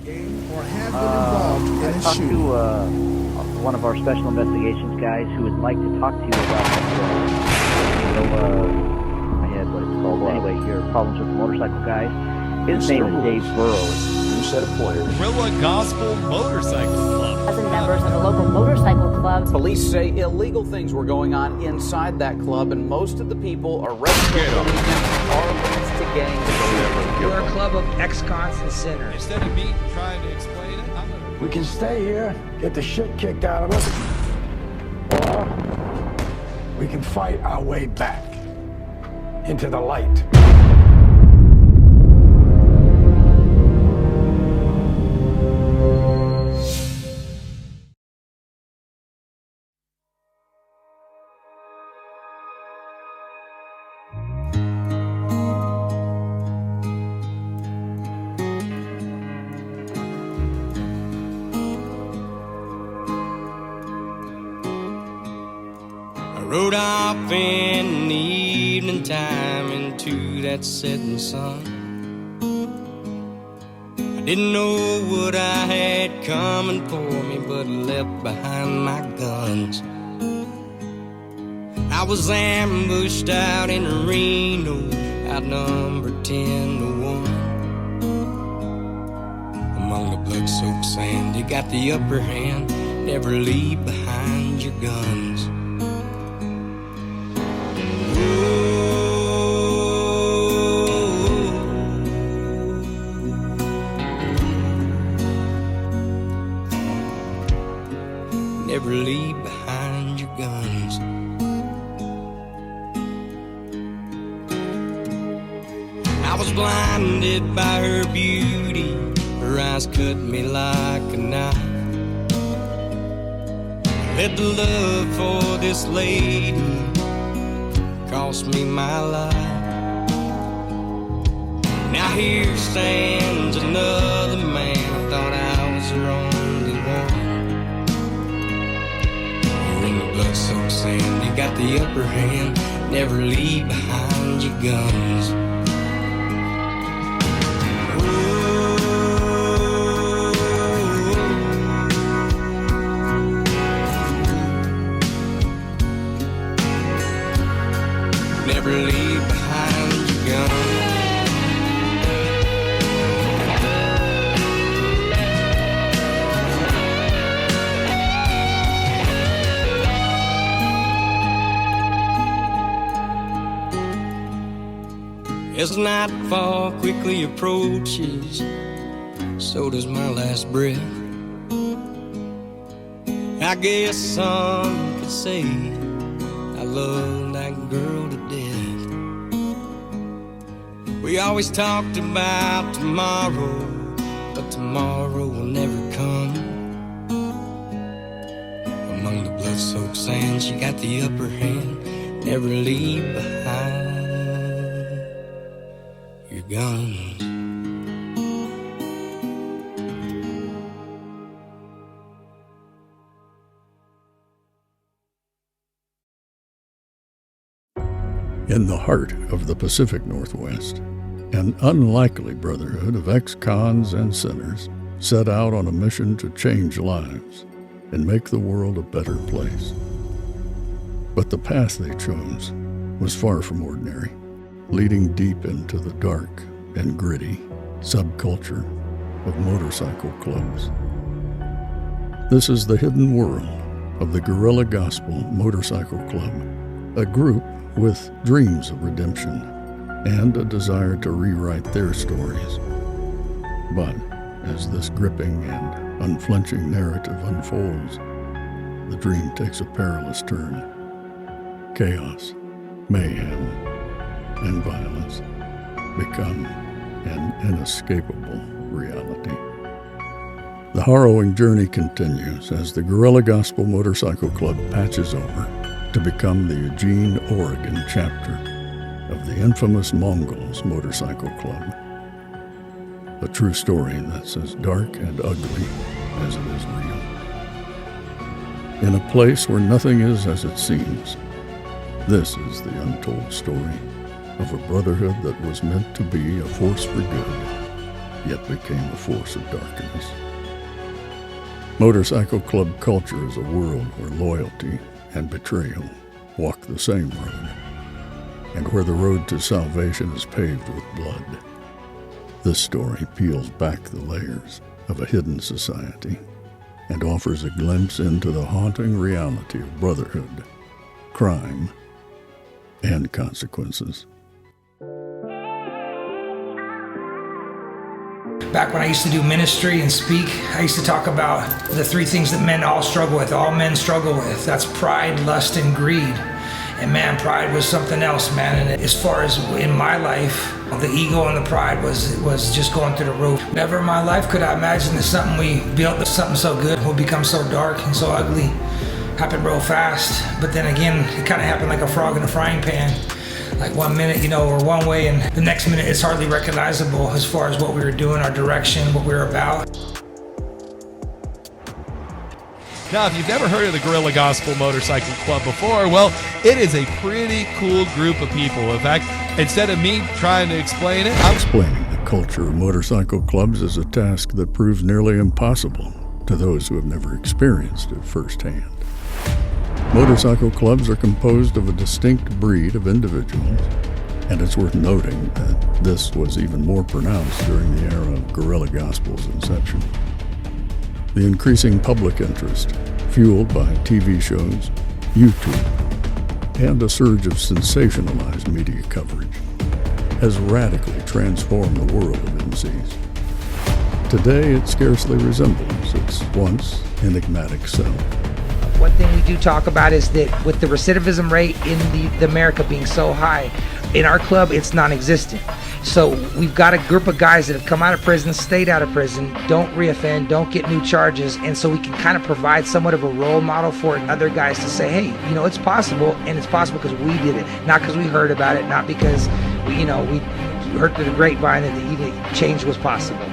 or have been involved in a talked shooting. to one of our special investigations guys who would like to talk to you about I had what it's called anyway here, problems with motorcycle guys. His name is Dave Burrows. New set of pointers. Guerrilla Gospel Motorcycle Club. Dozen members of the local motorcycle club. Police say illegal things were going on inside that club, and most of the people arrested are links to gangs. We're a club of ex-cons and sinners. Instead of me trying to explain it, I'm gonna... We can stay here, get the shit kicked out of us, or we can fight our way back into the light. Rode off in the evening time into that setting sun. I didn't know what I had coming for me, but left behind my guns. I was ambushed out in Reno, outnumbered 10-1. Among the blood-soaked sand, you got the upper hand. Never leave behind your guns. Never leave behind your guns. I was blinded by her beauty. Her eyes cut me like a knife. Let the love for this lady cost me my life. Now here stands another man. I thought I was her only one. In the blood-soaked sand, you got the upper hand. Never leave behind your guns. Never leave behind your guns. As nightfall quickly approaches, so does my last breath. I guess some could say I love that girl to death. We always talked about tomorrow, but tomorrow will never come. Among the blood-soaked sands, you got the upper hand. Never leave behind your guns. In the heart of the Pacific Northwest, an unlikely brotherhood of ex-cons and sinners set out on a mission to change lives and make the world a better place. But the path they chose was far from ordinary, leading deep into the dark and gritty subculture of motorcycle clubs. This is the hidden world of the Guerrilla Gospel Motorcycle Club, a group with dreams of redemption and a desire to rewrite their stories. But as this gripping and unflinching narrative unfolds, the dream takes a perilous turn. Chaos, mayhem, and violence become an inescapable reality. The harrowing journey continues as the Guerrilla Gospel Motorcycle Club patches over to become the Eugene, Oregon chapter of the infamous Mongols Motorcycle Club. A true story that's as dark and ugly as it is real. In a place where nothing is as it seems, this is the untold story of a brotherhood that was meant to be a force for good yet became a force of darkness. Motorcycle club culture is a world where loyalty and betrayal walk the same road, and where the road to salvation is paved with blood. This story peels back the layers of a hidden society and offers a glimpse into the haunting reality of brotherhood, crime, and consequences. Back when I used to do ministry and speak, I used to talk about the three things that men all struggle with, all men struggle with. That's pride, lust, and greed. And man, pride was something else, man. And as far as in my life, the ego and the pride was just going through the roof. Never in my life could I imagine that something we built, something so good, would become so dark and so ugly. Happened real fast. But then again, it kind of happened like a frog in a frying pan. Like 1 minute, we're one way, and the next minute it's hardly recognizable as far as what we were doing, our direction, what we were about. Now, if you've never heard of the Guerrilla Gospel Motorcycle Club before, well, it is a pretty cool group of people. In fact, instead of me trying to explain it, Explaining the culture of motorcycle clubs is a task that proves nearly impossible to those who have never experienced it firsthand. Motorcycle clubs are composed of a distinct breed of individuals, and it's worth noting that this was even more pronounced during the era of Guerrilla Gospel's inception. The increasing public interest, fueled by TV shows, YouTube, and a surge of sensationalized media coverage, has radically transformed the world of MCs. Today, it scarcely resembles its once enigmatic self. One thing we do talk about is that with the recidivism rate in the America being so high, in our club it's non-existent. So we've got a group of guys that have come out of prison, stayed out of prison, don't reoffend, don't get new charges, and so we can kind of provide somewhat of a role model for other guys to say, hey, it's possible, and it's possible because we did it, not because we heard about it, not because we heard through the grapevine that change was possible.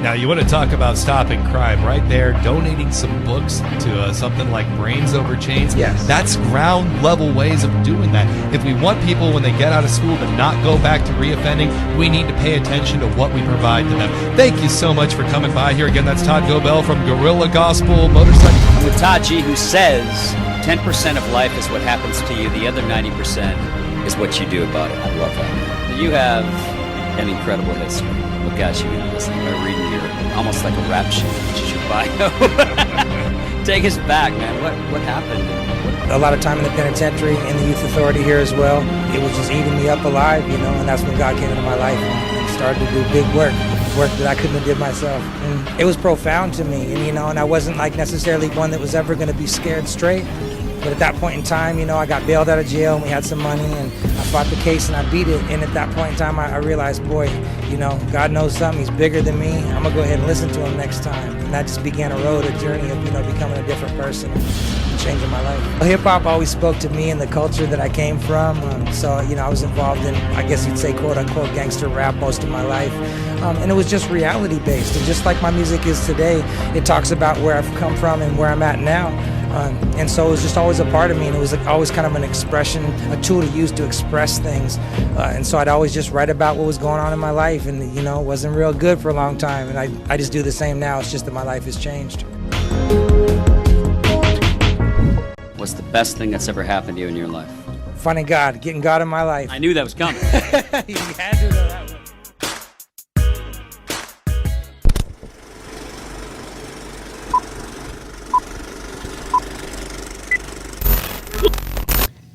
now you want to talk about stopping crime right there, donating some books to something like Brains Over Chains. Yes. That's ground level ways of doing that. If we want people when they get out of school to not go back to reoffending, we need to pay attention to what we provide to them. Thank you so much for coming by here. Again, that's Todd Gobel from Guerrilla Gospel Motorcycle. I'm with Todd G, who says 10% of life is what happens to you, the other 90% is what you do about it. I love that. You have an incredible history. What got you into this thing? By reading your, almost like a rap sheet, which is your bio. Take us back, man. What happened? A lot of time in the penitentiary and the youth authority here as well. It was just eating me up alive, and that's when God came into my life and started to do big work that I couldn't have did myself. And it was profound to me, and I wasn't like necessarily one that was ever going to be scared straight. But at that point in time, I got bailed out of jail and we had some money and I fought the case and I beat it. And at that point in time, I realized, boy, God knows something. He's bigger than me. I'm going to go ahead and listen to him next time. And that just began a journey of, becoming a different person and changing my life. Hip-hop always spoke to me and the culture that I came from. So, I was involved in, I guess you'd say, quote-unquote gangster rap most of my life. And it was just reality-based. And just like my music is today, it talks about where I've come from and where I'm at now. And so it was just always a part of me, and it was always kind of an expression, a tool to use to express things. And so I'd always just write about what was going on in my life, and it wasn't real good for a long time. And I just do the same now. It's just that my life has changed. What's the best thing that's ever happened to you in your life? Finding God, getting God in my life. I knew that was coming. You had to know that one.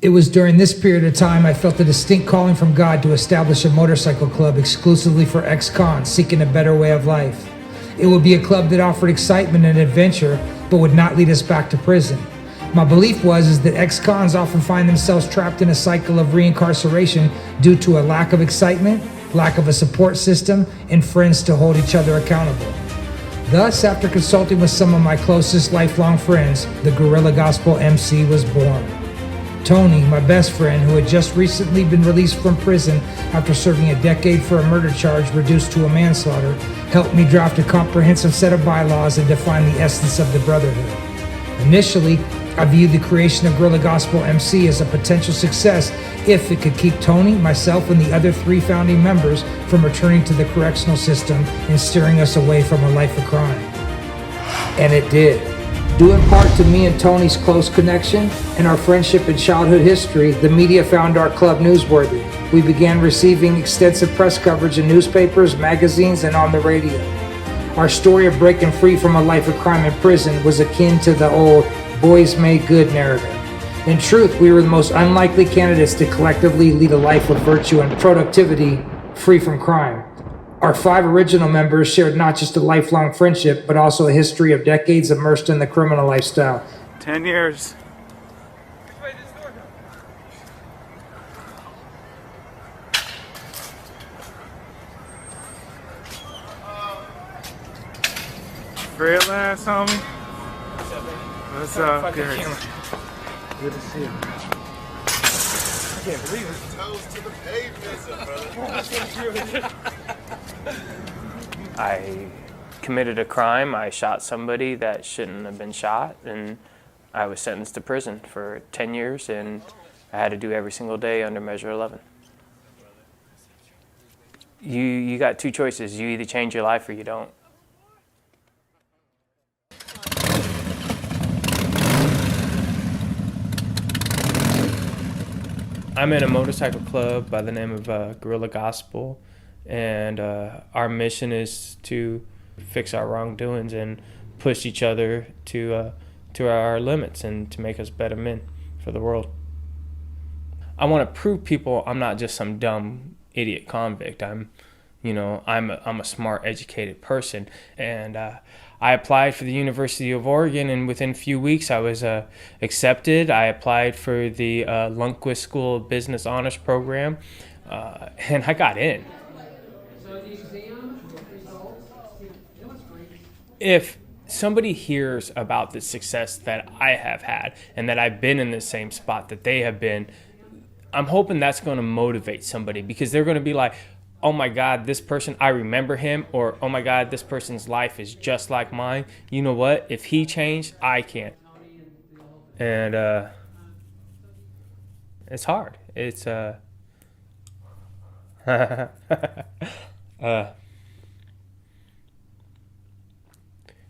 It was during this period of time I felt a distinct calling from God to establish a motorcycle club exclusively for ex-cons seeking a better way of life. It would be a club that offered excitement and adventure, but would not lead us back to prison. My belief was that ex-cons often find themselves trapped in a cycle of reincarceration due to a lack of excitement, lack of a support system, and friends to hold each other accountable. Thus, after consulting with some of my closest lifelong friends, the Guerrilla Gospel MC was born. Tony, my best friend, who had just recently been released from prison after serving a decade for a murder charge reduced to a manslaughter, helped me draft a comprehensive set of bylaws and define the essence of the brotherhood. Initially, I view the creation of Guerrilla Gospel MC as a potential success if it could keep Tony, myself, and the other 3 founding members from returning to the correctional system and steering us away from a life of crime. And it did. Due in part to me and Tony's close connection and our friendship and childhood history, the media found our club newsworthy. We began receiving extensive press coverage in newspapers, magazines, and on the radio. Our story of breaking free from a life of crime in prison was akin to the old boys made good narrative. In truth, we were the most unlikely candidates to collectively lead a life of virtue and productivity free from crime. Our 5 original members shared not just a lifelong friendship, but also a history of decades immersed in the criminal lifestyle. 10 years. Perilous, homie. What's up? Good. Good to see you. I can't believe it. Toes to the pavement, brother. I committed a crime. I shot somebody that shouldn't have been shot, and I was sentenced to prison for 10 years, and I had to do every single day under Measure 11. You got 2 choices. You either change your life or you don't. I'm in a motorcycle club by the name of Guerrilla Gospel, and our mission is to fix our wrongdoings and push each other to our limits and to make us better men for the world. I want to prove people I'm not just some dumb idiot convict. I'm a smart, educated person, and I applied for the University of Oregon, and within a few weeks I was accepted. I applied for the Lundquist School of Business Honors Program, and I got in. If somebody hears about the success that I have had and that I've been in the same spot that they have been, I'm hoping that's going to motivate somebody, because they're going to be like, oh my God, this person, I remember him, or oh my God, this person's life is just like mine. You know what? If he changed, I can. And it's hard. It's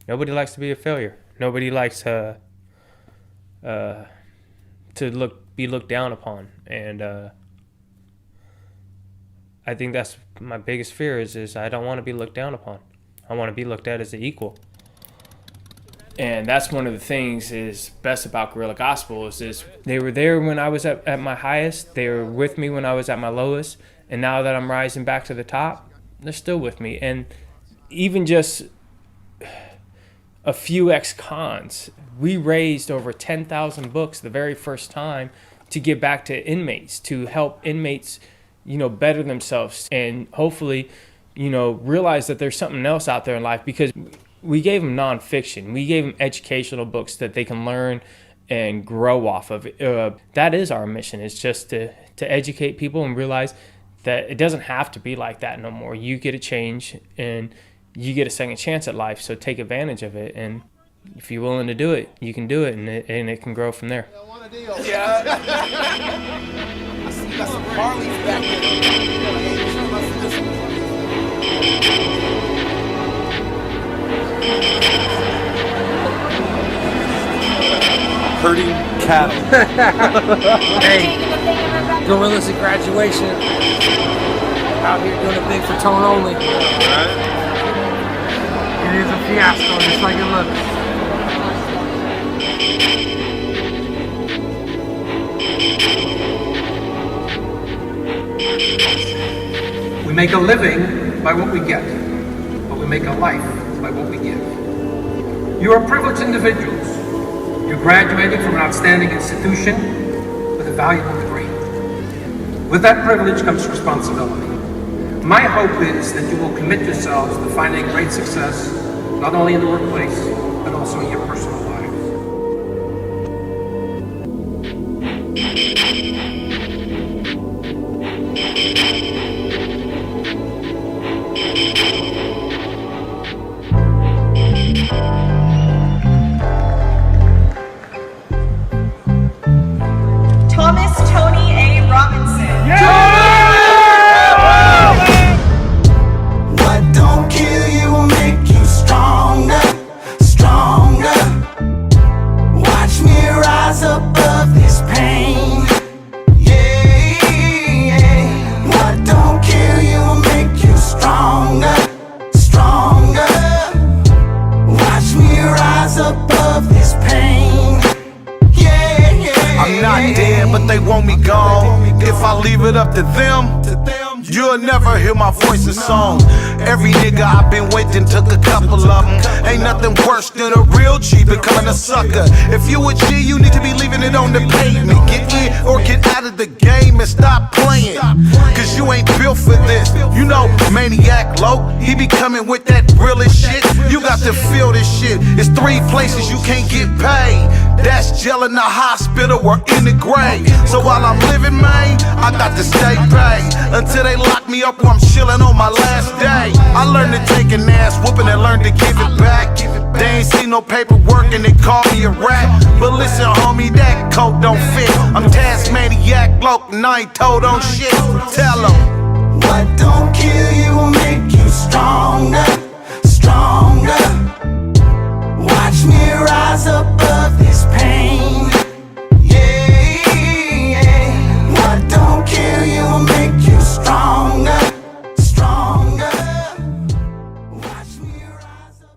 nobody likes to be a failure. Nobody likes to be looked down upon, and I think that's my biggest fear is I don't want to be looked down upon. I want to be looked at as an equal. And that's one of the things is best about Guerrilla Gospel is they were there when I was at my highest. They were with me when I was at my lowest. And now that I'm rising back to the top, they're still with me. And even just a few ex-cons, we raised over 10,000 books the very first time to give back to inmates, to help inmates better themselves and hopefully, realize that there's something else out there in life, because we gave them nonfiction. We gave them educational books that they can learn and grow off of. That is our mission. It's just to educate people and realize that it doesn't have to be like that no more. You get a change and you get a second chance at life. So take advantage of it. And if you're willing to do it, you can do it, and it can grow from there. Yeah. You got some Harleys back there. Herding cattle. Hey, gorillas at graduation. Out here doing it big for tone only. It is a fiasco, just like it looks. We make a living by what we get, but we make a life by what we give. You are privileged individuals. You graduated from an outstanding institution with a valuable degree. With that privilege comes responsibility. My hope is that you will commit yourselves to finding great success, not only in the workplace, but also in your personal lives. it up to them, you'll never hear my voice in song. Every nigga I've been with and took a couple of them. Ain't nothing worse than a real G becoming a sucker. If you a G, you need to be leaving it on the pavement. Get in or get out of the game and stop playing, cause you ain't built for this. You know, Maniac Low, he be coming with that realest shit. You got to feel this shit. It's 3 places you can't get paid. That's jail, in the hospital, or in the grave. So while I'm living, man, I got to stay paid until they lock me up or I'm chilling on my last day. I learned to take an ass whooping and learned to give it back. They ain't seen no paperwork and they call me a rat. But listen, homie, that coat don't fit. I'm Tasmaniac bloke and I ain't told on shit. Tell them, what don't kill you will make you stronger, stronger. Watch me rise above this pain. Yeah, yeah. What don't kill you will make you stronger, stronger. Watch me rise up.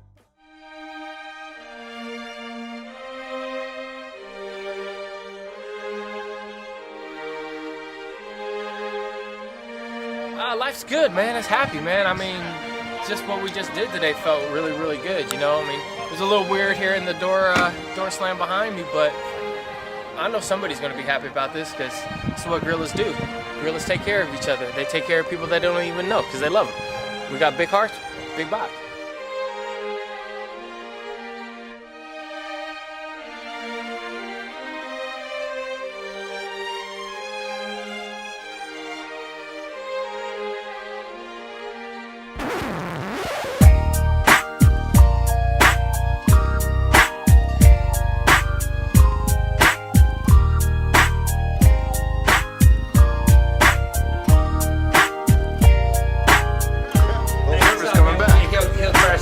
Life's good, man. It's happy, man. I mean, just what we just did today felt really, really good, you know? I mean, it was a little weird hearing the door slam behind me, but I know somebody's going to be happy about this, because this is what gorillas do. Gorillas take care of each other. They take care of people that don't even know, because they love them. We got big hearts, big bodies.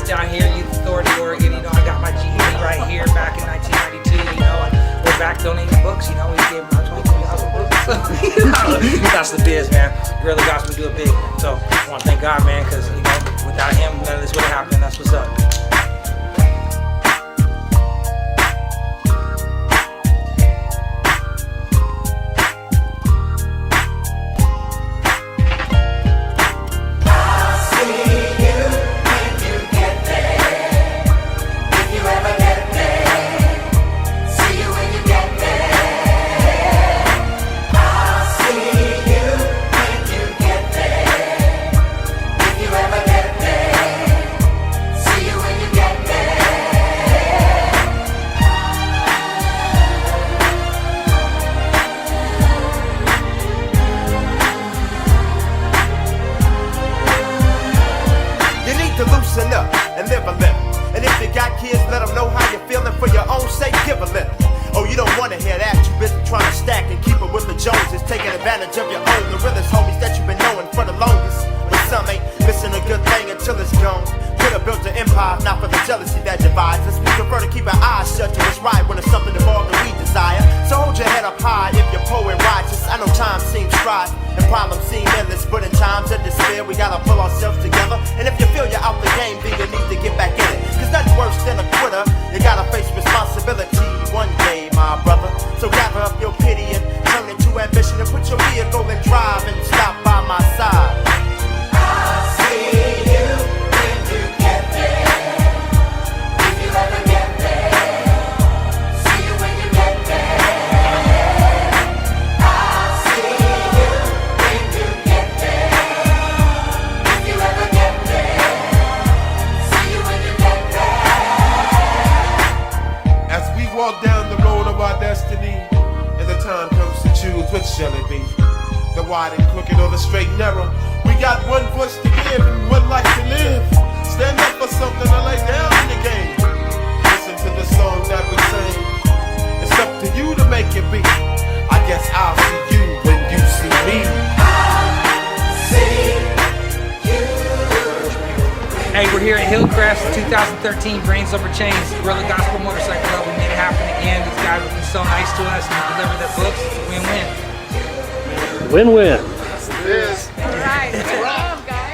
Down here, Youth Authority, Oregon, you know, I got my GED right here back in 1992, you know, and we're back donating books, you know, we gave about 22,000 books, so, that's the biz, man. Guerrilla Gospel do it big, so I want to thank God, man, because, you know, without him, none of this would have happened, that's what's up. Hey, we're here at Hillcrest 2013 Brains Over Chains, Guerrilla Gospel Motorcycle Club. We made it happen again. These guys have been so nice to us and delivered their books. It's a win-win. Win-win. Yes. All right. Good job, guys.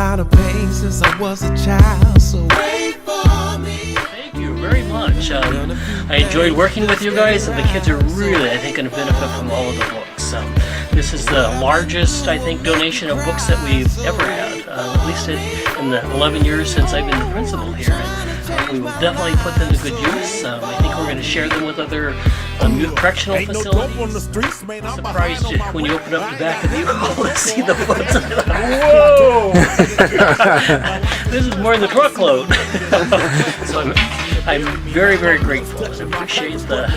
lot of pain since I was a child, so wait for me. Thank you very much. I enjoyed working with you guys, and the kids are really, I think, going to benefit from all of the books. This is the largest, I think, donation of books that we've ever had, at least in the 11 years since I've been the principal here. We will definitely put them to good use. I think we're going to share them with other youth correctional facilities. Surprised you when you open up the back of the U-Haul to see the books. Whoa! This is more than the truckload. So I'm very, very grateful. I appreciate the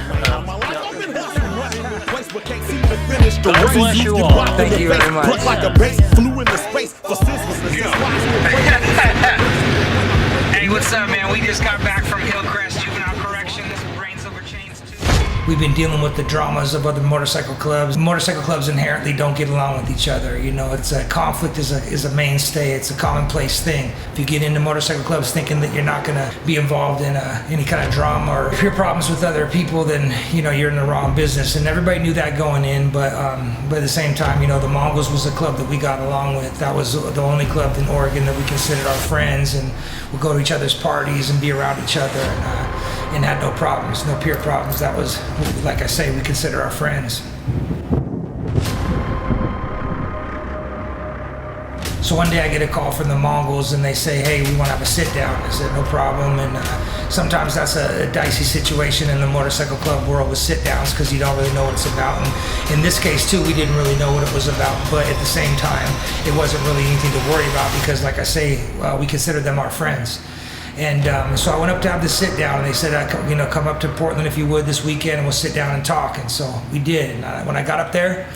God bless you all. Thank you very much. Hey, what's up, man? We just got back from Hillcrest Juvenile Correction. This is Brains Over Chains 2. We've been dealing with the dramas of other motorcycle clubs. Motorcycle clubs inherently don't get along with each other. You know, it's a conflict is a mainstay. It's a commonplace thing. If you get into motorcycle clubs thinking that you're not going to be involved in any kind of drama or if your problems with other people, then you know you're in the wrong business. And everybody knew that going in. But at the same time, you know, the Mongols was a club that we got along with. That was the only club in Oregon that we considered our friends, and we'd go to each other's parties and be around each other, and had no problems, no peer problems. That was, like I say, we consider our friends. So one day I get a call from the Mongols and they say, hey, we want to have a sit down. I said, no problem. And sometimes that's a dicey situation in the motorcycle club world with sit downs because you don't really know what it's about. And in this case too, we didn't really know what it was about, but at the same time, it wasn't really anything to worry about because like I say, we consider them our friends. And so I went up to have the sit down, and they said, you know, come up to Portland if you would this weekend, and we'll sit down and talk. And so we did. And when I got up there,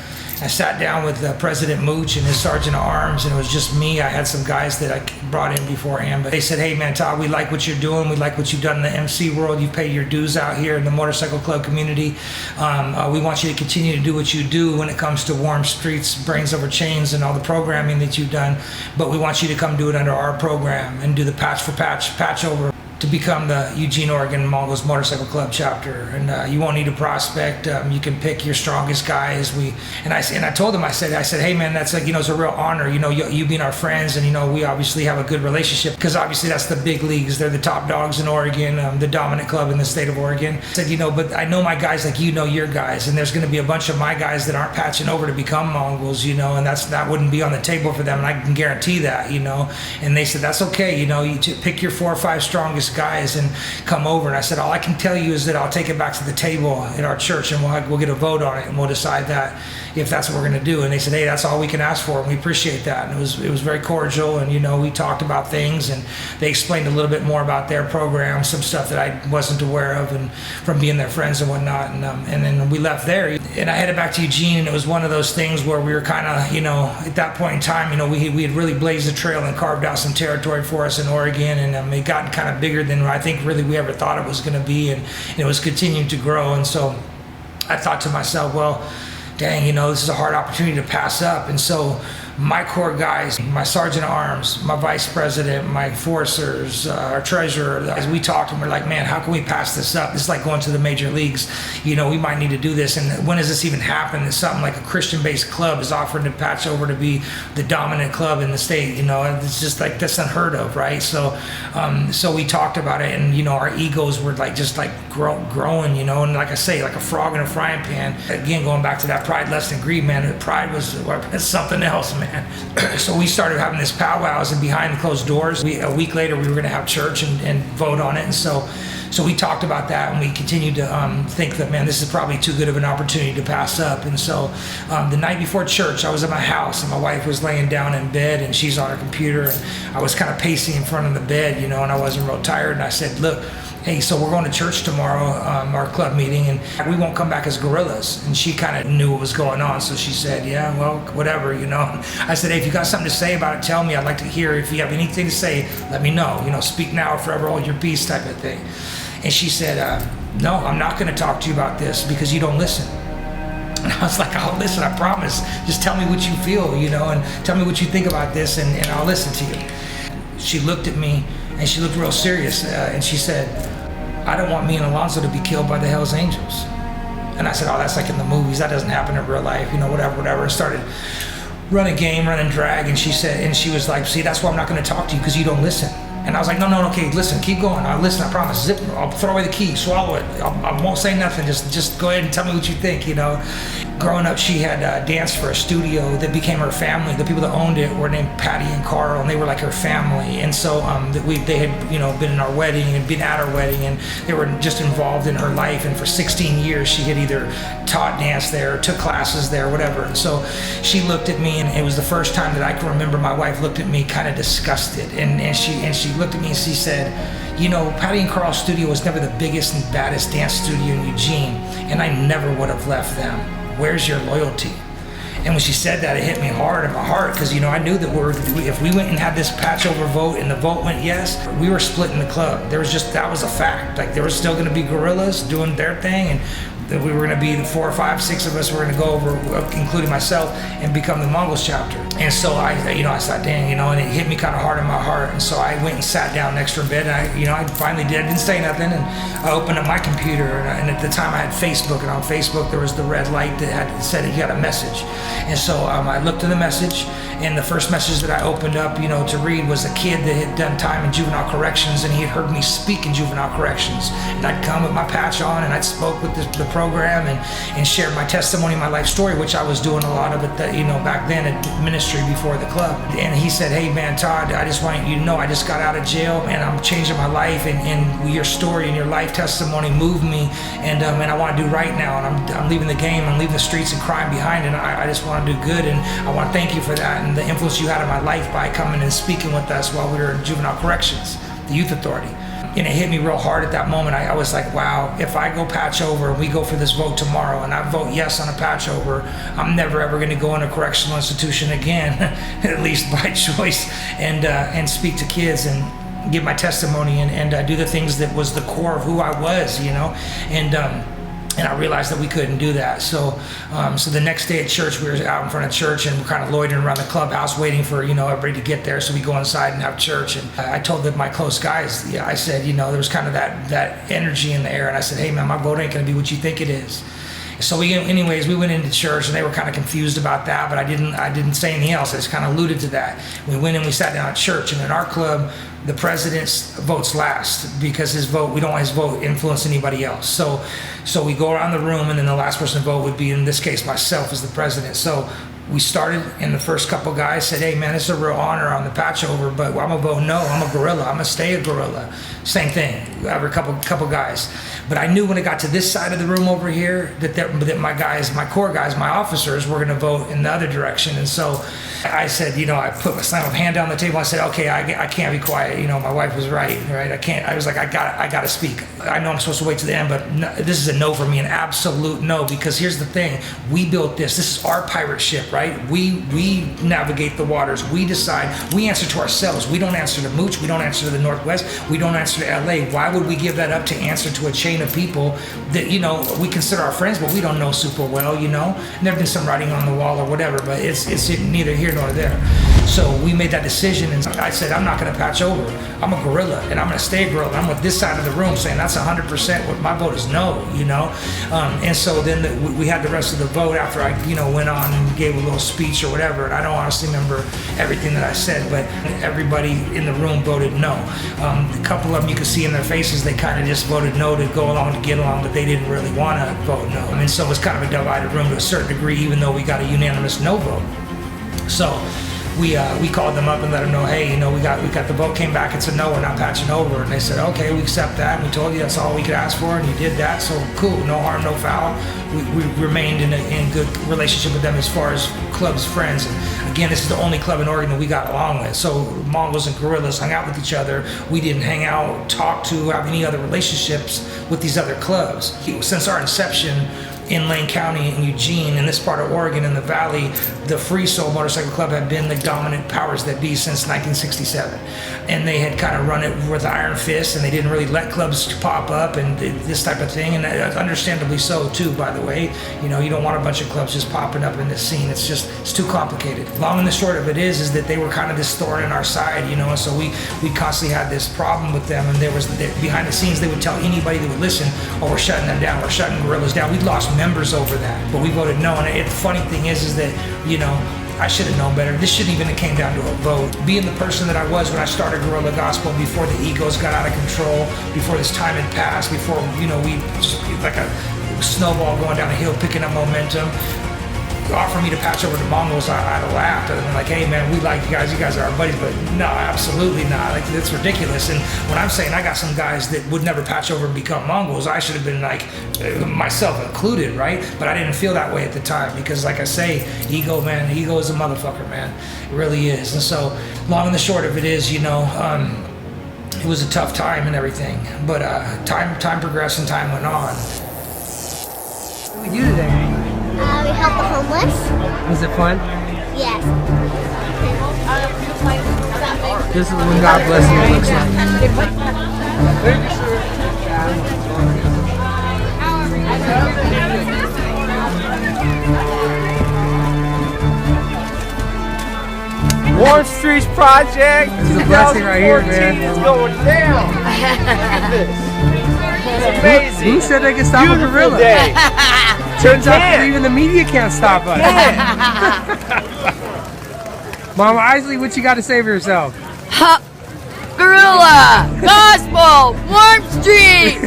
I sat down with President Mooch and his sergeant at arms, and it was just me. I had some guys that I brought in beforehand, but they said, hey man, Todd, we like what you're doing. We like what you've done in the MC world. You've paid your dues out here in the motorcycle club community. We want you to continue to do what you do when it comes to Warm Streets, Brains Over Chains, and all the programming that you've done. But we want you to come do it under our program and do the patch for patch over to become the Eugene, Oregon Mongols Motorcycle Club chapter. And you won't need a prospect. You can pick your strongest guys. And I told them, I said, hey man, that's like, you know, it's a real honor, you know, you being our friends, and you know, we obviously have a good relationship because obviously that's the big leagues. They're the top dogs in Oregon, the dominant club in the state of Oregon. I said, you know, but I know my guys like you know your guys, and there's going to be a bunch of my guys that aren't patching over to become Mongols, you know, and that wouldn't be on the table for them, and I can guarantee that, you know. And they said, that's okay, you know, you pick your 4 or 5 strongest guys and come over. And I said, all I can tell you is that I'll take it back to the table in our church, and we'll get a vote on it, and we'll decide that if that's what we're going to do. And they said, hey, that's all we can ask for, and we appreciate that. And it was very cordial, and you know, we talked about things, and they explained a little bit more about their program, some stuff that I wasn't aware of, and from being their friends and whatnot. And then we left there, and I headed back to Eugene, and it was one of those things where we were kind of, you know, at that point in time, you know, we had really blazed the trail and carved out some territory for us in Oregon, and it got kind of bigger than I think really we ever thought it was going to be, and it was continuing to grow. And so I thought to myself, well, dang, you know, this is a hard opportunity to pass up. And so my core guys, my sergeant at arms, my vice president, my forcers, our treasurer, as we talked, and we're like, man, how can we pass this up? It's like going to the major leagues. You know, we might need to do this. And when does this even happen? That something like a Christian-based club is offering to patch over to be the dominant club in the state. You know, it's just like, that's unheard of, right? So we talked about it, and you know, our egos were like just like growing, you know, and like I say, like a frog in a frying pan. Again, going back to that pride, lust, and greed, man. Pride was something else, man. So we started having this powwows, and behind closed doors, a week later we were going to have church and vote on it. And so we talked about that, and we continued to think that, man, this is probably too good of an opportunity to pass up. And so the night before church, I was at my house, and my wife was laying down in bed, and she's on her computer, and I was kind of pacing in front of the bed, you know, and I wasn't real tired. And I said, look, hey, so we're going to church tomorrow, our club meeting, and we won't come back as gorillas. And she kind of knew what was going on, so she said, yeah, well, whatever, you know. I said, hey, if you got something to say about it, tell me. I'd like to hear. If you have anything to say, let me know. You know, speak now or forever hold your peace type of thing. And she said, no, I'm not going to talk to you about this because you don't listen. And I was like, I'll listen, I promise. Just tell me what you feel, you know, and tell me what you think about this, and I'll listen to you. She looked at me, and she looked real serious, and she said, I don't want me and Alonzo to be killed by the Hells Angels. And I said, oh, that's like in the movies. That doesn't happen in real life, you know, whatever. I started running game, running drag, and she was like, see, that's why I'm not going to talk to you, because you don't listen. And I was like, no, okay, listen, keep going. I'll listen, I promise. Zip, I'll throw away the key, swallow it. I won't say nothing. Just go ahead and tell me what you think, you know. Growing up, she had danced for a studio that became her family. The people that owned it were named Patty and Carl, and they were like her family. And so they had, you know, been in our wedding and been at our wedding, and they were just involved in her life. And for 16 years, she had either taught dance there, or took classes there, whatever. And so she looked at me, and it was the first time that I can remember my wife looked at me kind of disgusted. And she looked at me and she said, you know, Patty and Carl's studio was never the biggest and baddest dance studio in Eugene, and I never would have left them. Where's your loyalty? And when she said that, it hit me hard in my heart, because, you know, I knew that if we went and had this patch over vote and the vote went yes, we were splitting the club. That was a fact. Like, there was still going to be gorillas doing their thing, and that we were going to be the 4, 5, 6 of us were going to go over, including myself, and become the Mongols chapter. And so I thought, dang, you know, and it hit me kind of hard in my heart. And so I went and sat down next to her bed, and I finally did. I didn't say nothing, and I opened up my computer, and at the time I had Facebook, and on Facebook there was the red light that said you got a message. And so I looked at the message, and the first message that I opened up, you know, to read was a kid that had done time in juvenile corrections, and he had heard me speak in juvenile corrections. And I'd come with my patch on, and I'd spoke with the program and shared my testimony, my life story, which I was doing a lot of it, you know, back then at ministry before the club. And he said, hey man, Todd, I just want you to know I just got out of jail, and I'm changing my life, and your story and your life testimony moved me, and I want to do right now, and I'm leaving the game, I'm leaving the streets and crime behind, and I just want to do good, and I want to thank you for that, and the influence you had in my life by coming and speaking with us while we were in juvenile corrections, the youth authority. And it hit me real hard at that moment. I was like, wow, if I go patch over and we go for this vote tomorrow and I vote yes on a patch over, I'm never ever going to go in a correctional institution again, at least by choice, and speak to kids and give my testimony and do the things that was the core of who I was, you know. And I realized that we couldn't do that. So the next day at church, we were out in front of church, and we're kind of loitering around the clubhouse waiting for, you know, everybody to get there. So we go inside and have church. And I told my close guys, I said, you know, there was kind of that energy in the air. And I said, hey man, my vote ain't gonna be what you think it is. So we went into church, and they were kind of confused about that, but I didn't say anything else. I just kind of alluded to that. We went and we sat down at church, and in our club, the president votes last, because we don't want his vote influence anybody else. So we go around the room, and then the last person to vote would be, in this case, myself as the president. So we started, and the first couple guys said, hey man, it's a real honor on the patch over, but I'm gonna vote no, I'm a gorilla, I'm gonna stay a gorilla. Same thing, every couple guys. But I knew when it got to this side of the room over here that my guys, my core guys, my officers were gonna vote in the other direction. And so I said, you know, I slammed my hand down the table. I said, okay, I can't be quiet. You know, my wife was right? I can't. I was like, I gotta speak. I know I'm supposed to wait to the end, but no, this is a no for me, an absolute no. Because here's the thing: we built this. This is our pirate ship, right? We navigate the waters. We decide. We answer to ourselves. We don't answer to Mooch. We don't answer to the Northwest. We don't answer to LA. Why would we give that up to answer to a chain of people that, you know, we consider our friends, but we don't know super well, you know? And there've been some writing on the wall or whatever, but it's neither here nor there. So we made that decision, and I said, I'm not gonna patch over. I'm a gorilla, and I'm gonna stay a gorilla. I'm with this side of the room saying that's 100% what my vote is no, you know? And so then we had the rest of the vote after I, you know, went on and gave a little speech or whatever, and I don't honestly remember everything that I said, but everybody in the room voted no. A couple of them, you could see in their faces, they kind of just voted no to go along, to get along, but they didn't really want to vote no. And so it was kind of a divided room to a certain degree, even though we got a unanimous no vote. So we called them up and let them know, hey, you know, we got the vote came back and said, no, we're not patching over. And they said, okay, we accept that. And we told you that's all we could ask for, and you did that. So cool, no harm, no foul. We remained in good relationship with them as far as clubs, friends. And again, this is the only club in Oregon that we got along with. So Mongols and gorillas hung out with each other. We didn't hang out, talk to, have any other relationships with these other clubs. Since our inception, in Lane County, in Eugene, in this part of Oregon, in the Valley, the Free Soul Motorcycle Club had been the dominant powers that be since 1967. And they had kind of run it with iron fists, and they didn't really let clubs pop up and this type of thing, and understandably so too, by the way. You know, you don't want a bunch of clubs just popping up in this scene. It's too complicated. Long and the short of it is that they were kind of this thorn in our side, you know, and so we constantly had this problem with them, and there was, behind the scenes, they would tell anybody that would listen, oh, we're shutting them down, we're shutting gorillas down. We'd lost members over that, but we voted no. And the funny thing is that, you know, I should have known better. This shouldn't even have came down to a vote. Being the person that I was when I started Guerrilla Gospel, before the egos got out of control, before this time had passed, before, we just like a snowball going down a hill, picking up momentum. Offer me to patch over to Mongols, I'd have laughed. I'd have been like, hey man, we like you guys are our buddies, but no, absolutely not. Like, it's ridiculous. And when I'm saying I got some guys that would never patch over and become Mongols, I should have been like, myself included, right? But I didn't feel that way at the time because, like I say, ego is a motherfucker, man. It really is. And so, long and the short of it is, it was a tough time and everything, but time progressed and time went on. What did we do today? We helped the homeless. Was it fun? Yes. This is when God blessing looks like. Warm Streets Project. This is a blessing right here, man. It's going down. It's amazing. Who said they could stop a gorilla? Turns out even the media can't stop us. Mama Isley, what you got to say for yourself? Guerrilla Gospel Warm Street.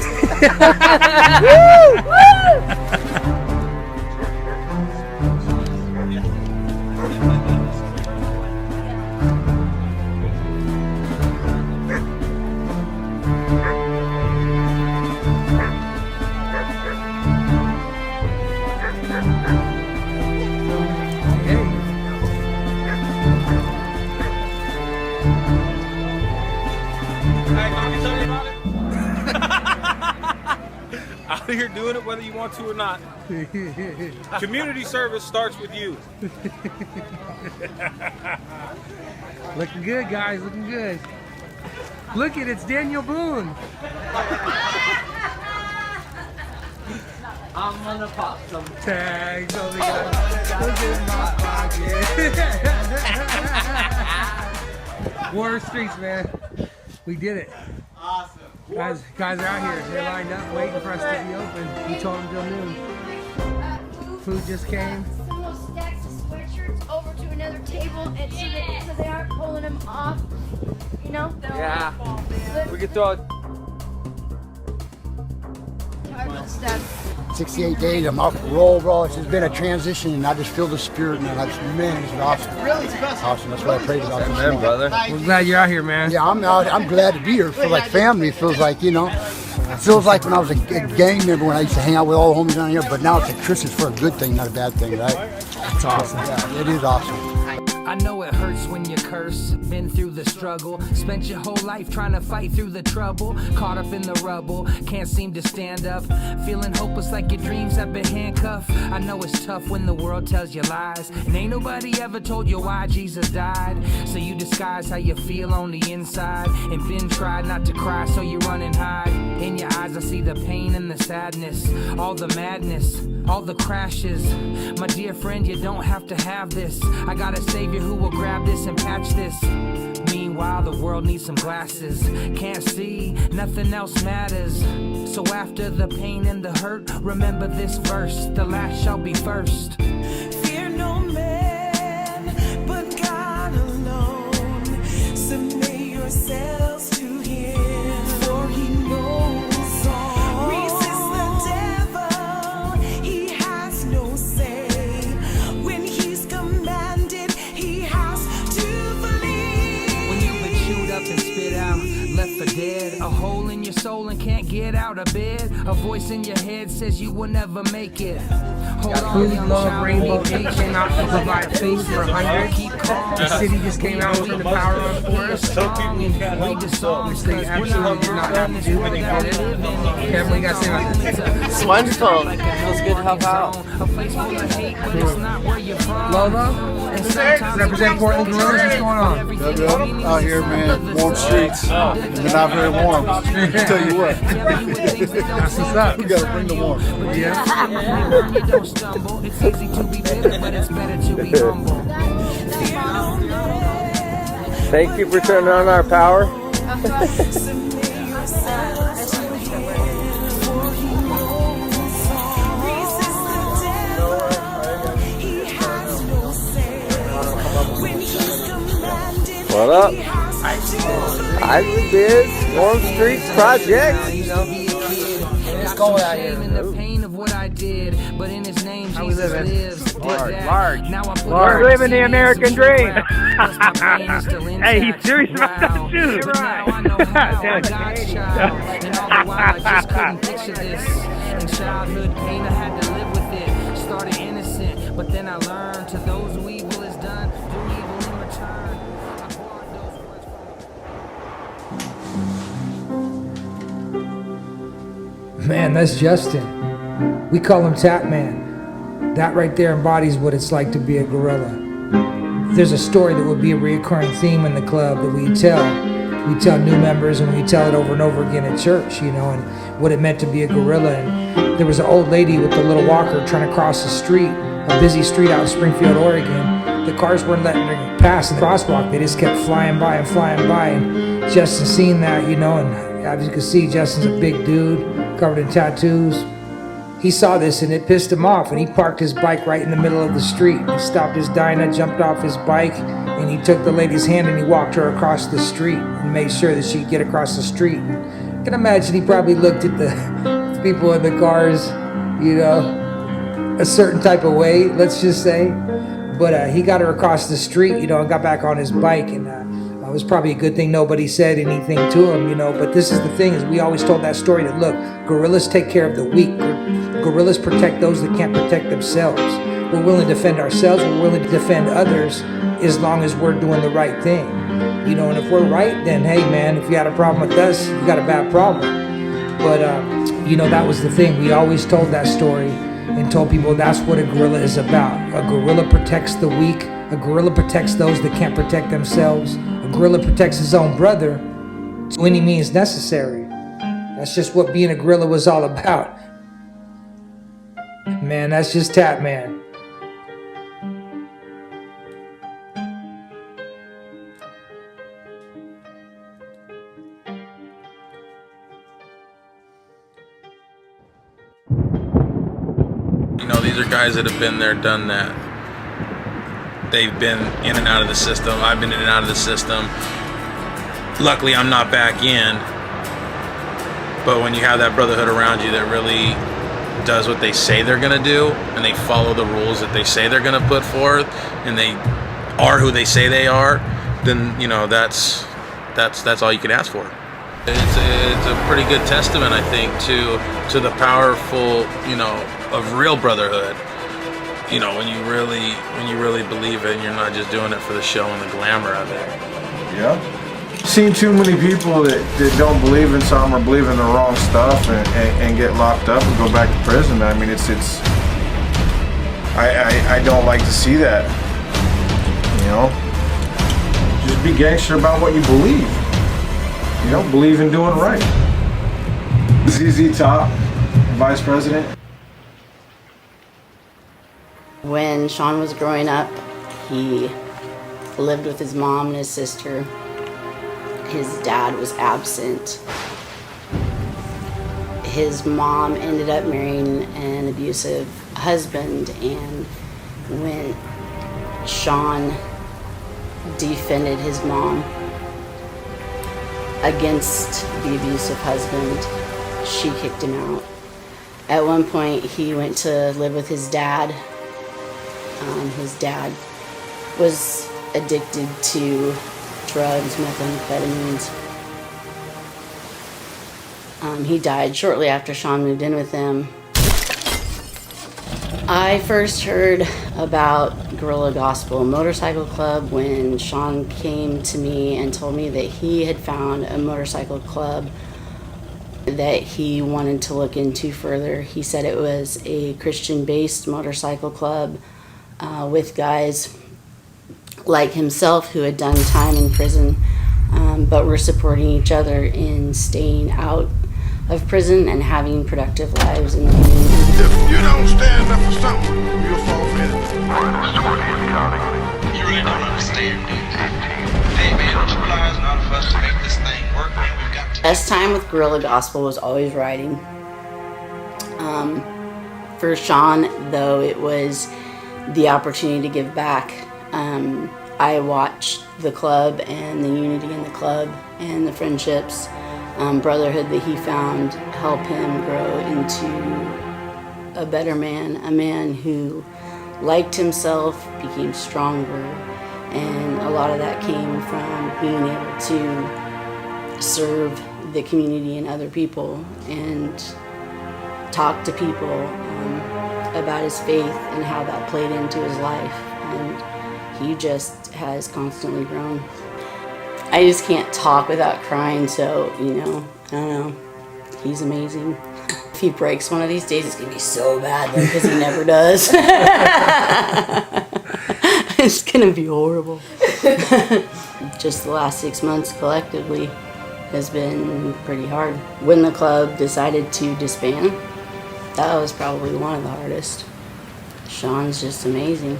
Out here doing it whether you want to or not. Community service starts with you. Looking good, guys. Looking good. Look at it's Daniel Boone. I'm gonna pop some tags. Look in my pocket. War Streets, man. We did it. Awesome. Guys are out here. They're lined up waiting for us to be open. We told them till noon. Food just came. Some of those stacks of sweatshirts over to another table and so they aren't pulling them off. Yeah. We can throw it. 68 days, I'm off the roll, bro. It's just been a transition, and I just feel the spirit, man. Man, it's awesome. Really special. Awesome. That's what I prayed about this morning. Brother. We're glad you're out here, man. Yeah, I'm out. I'm glad to be here. It feels like family. It feels like, it feels like when I was a gang member when I used to hang out with all the homies down here, but now it's a Christmas for a good thing, not a bad thing, right? That's awesome. Yeah, it is awesome. I know it hurts when you curse, been through the struggle, spent your whole life trying to fight through the trouble, caught up in the rubble, can't seem to stand up, feeling hopeless like your dreams have been handcuffed. I know it's tough when the world tells you lies, and ain't nobody ever told you why Jesus died, so you disguise how you feel on the inside, and been tried not to cry, so you run and hide. In your eyes I see the pain and the sadness, all the madness, all the crashes. My dear friend, you don't have to have this. I got a savior who will grab this and patch this. Meanwhile, the world needs some glasses. Can't see, nothing else matters. So after the pain and the hurt, remember this verse, the last shall be first. Fear no man, but God alone. Submit yourselves to Him, for He knows all. Resist the devil, he has no say. When he's commanded, he has to believe. When you've been chewed up and spit out, left for dead, a hole in your soul and can't get out of bed, a voice in your head says you will never make it. Hold on, Food, young Love, child, Rainbow be 8 patient. came out to provide food for hunters. Keep calm. The city just came out with the power on for us. Read the songs, They absolutely did not have to do what they did. Kevin, what you got to say about this? It's wonderful. It feels good to help out. Lolo, represent Portland Gorillas. What's going on? Out here, man, warm streets. We're not very warm. I'll tell you what. That's what's up. We gotta bring the warmth. Yeah. It's easy to be bitter, but it's better to be humble. Thank you for turning on our power. What up? Isley Biz, Warm Streets Project. You know, it's cold out here. But in his name, how we living? Large. We're living the American dream. Hey, he's serious about that too. You're right. And all the while I just couldn't picture this. In childhood pain, I had to live with it. Started innocent, but then I learned to those who evil is done, do evil in return. I bought those words. Man, that's Justin. We call him Tap Man. That right there embodies what it's like to be a gorilla. There's a story that would be a recurring theme in the club that we tell. We tell new members and we tell it over and over again at church, you know, and what it meant to be a gorilla. And there was an old lady with a little walker trying to cross the street, a busy street out in Springfield, Oregon. The cars weren't letting her pass in the crosswalk. They just kept flying by and flying by. And Justin seen that, you know, and as you can see, Justin's a big dude, covered in tattoos. He saw this and it pissed him off, and he parked his bike right in the middle of the street. He stopped his Dyna, jumped off his bike, and he took the lady's hand and he walked her across the street and made sure that she could get across the street. I can imagine he probably looked at the people in the cars, you know, a certain type of way, let's just say. But he got her across the street, you know, and got back on his bike, and it was probably a good thing nobody said anything to him, you know. But this is the thing, is we always told that story that, look, gorillas take care of the weak. Gorillas protect those that can't protect themselves. We're willing to defend ourselves. We're willing to defend others as long as we're doing the right thing. You know, and if we're right, then, hey, man, if you had a problem with us, you got a bad problem. But, you know, that was the thing. We always told that story and told people that's what a gorilla is about. A gorilla protects the weak. A gorilla protects those that can't protect themselves. A gorilla protects his own brother to any means necessary. That's just what being a gorilla was all about. Man, that's just Tap Man. You know, these are guys that have been there, done that. They've been in and out of the system. I've been in and out of the system. Luckily, I'm not back in. But when you have that brotherhood around you that really does what they say they're going to do, and they follow the rules that they say they're going to put forth, and they are who they say they are, then, you know, that's all you can ask for. It's a pretty good testament, I think, to the powerful, you know, of real brotherhood. You know, when you really believe it, and you're not just doing it for the show and the glamour of it. Yeah. Seen too many people that don't believe in something or believe in the wrong stuff and get locked up and go back to prison. I mean, I don't like to see that. You know, just be gangster about what you believe. You know, believe in doing right. ZZ Top, Vice President. When Sean was growing up, he lived with his mom and his sister. His dad was absent. His mom ended up marrying an abusive husband, and when Sean defended his mom against the abusive husband, she kicked him out. At one point, he went to live with his dad. His dad was addicted to drugs, methamphetamines. He died shortly after Sean moved in with them. I first heard about Guerrilla Gospel Motorcycle Club when Sean came to me and told me that he had found a motorcycle club that he wanted to look into further. He said it was a Christian-based motorcycle club with guys like himself who had done time in prison, but were supporting each other in staying out of prison and having productive lives in the community. If you don't stand up for something, you'll fall for it. You really don't understand, dude. Hey, man, don't you realize in order for us to make this thing work, man, we've got to... Best time with Guerrilla Gospel was always riding. For Sean, though, it was the opportunity to give back. I watched the club and the unity in the club and the friendships, brotherhood that he found help him grow into a better man, a man who liked himself, became stronger, and a lot of that came from being able to serve the community and other people and talk to people about his faith and how that played into his life. And he just has constantly grown. I just can't talk without crying, so, I don't know. He's amazing. If he breaks one of these days, it's going to be so bad, though, because he never does. It's going to be horrible. Just the last 6 months collectively has been pretty hard. When the club decided to disband, that was probably one of the hardest. Sean's just amazing.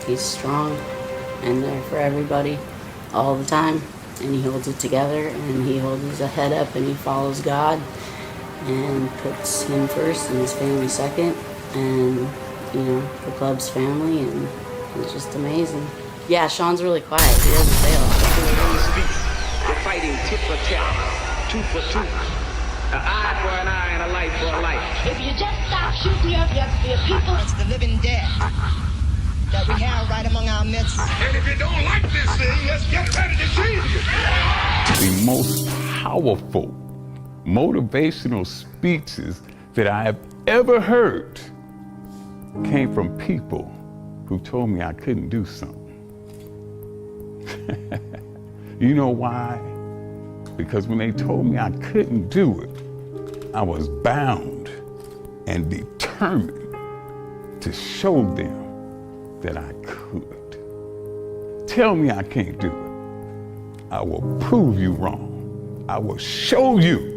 He's strong and there for everybody all the time, and he holds it together, and he holds his head up, and he follows God and puts him first and his family second, and the club's family, and it's just amazing. Yeah, Sean's really quiet. He doesn't say a lot. We're fighting tit for tat, tooth for tooth, an eye for an eye and a life for a life. If you just stop shooting your people, it's the living dead that we have right among our midst. And if you don't like this thing, let's get ready to change it. The most powerful motivational speeches that I have ever heard came from people who told me I couldn't do something. You know why? Because when they told me I couldn't do it, I was bound and determined to show them that I could. Tell me I can't do it. I will prove you wrong. I will show you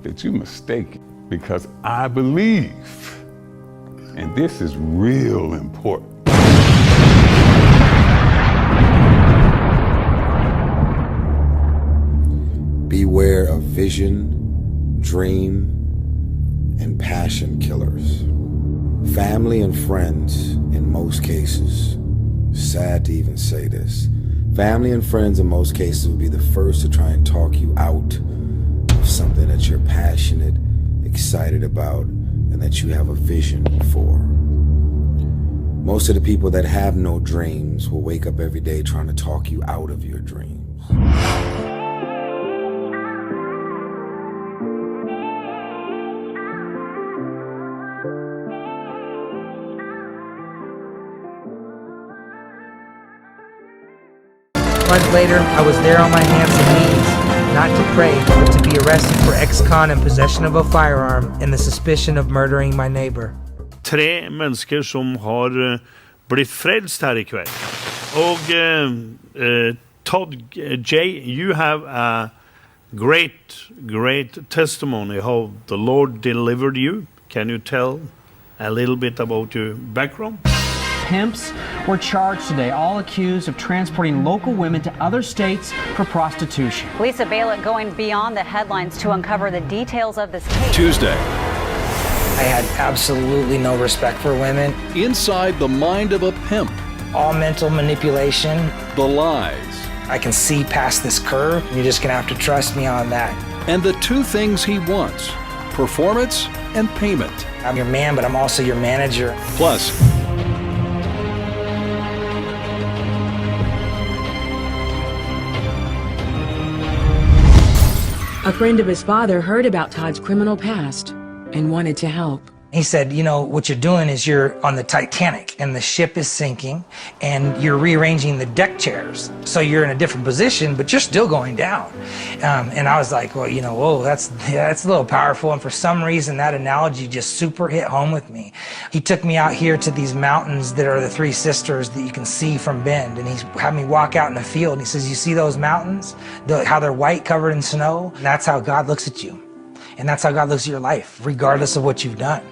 that you're mistaken, because I believe, and this is real important. Beware of vision, dream, and passion killers. Family and friends, in most cases, sad to even say this, family and friends in most cases will be the first to try and talk you out of something that you're passionate, excited about, and that you have a vision for. Most of the people that have no dreams will wake up every day trying to talk you out of your dreams. Months later, I was there on my hands and knees, not to pray, but to be arrested for ex-con and possession of a firearm and the suspicion of murdering my neighbor. 3 mennesker som har blivit frälst här ikväll. Och Todd J, you have a great testimony how the Lord delivered you. Can you tell a little bit about your background? Pimps were charged today, all accused of transporting local women to other states for prostitution. Lisa Bailick going beyond the headlines to uncover the details of this case. Tuesday. I had absolutely no respect for women. Inside the mind of a pimp. All mental manipulation. The lies. I can see past this curve. You're just gonna have to trust me on that. And the 2 things he wants, performance and payment. I'm your man, but I'm also your manager. Plus, a friend of his father heard about Todd's criminal past and wanted to help. He said, what you're doing is you're on the Titanic and the ship is sinking and you're rearranging the deck chairs. So you're in a different position, but you're still going down. And I was like, well, whoa, that's a little powerful. And for some reason, that analogy just super hit home with me. He took me out here to these mountains that are the 3 sisters that you can see from Bend. And he had me walk out in the field. And he says, you see those mountains? How they're white covered in snow? And that's how God looks at you. And that's how God looks at your life, regardless of what you've done.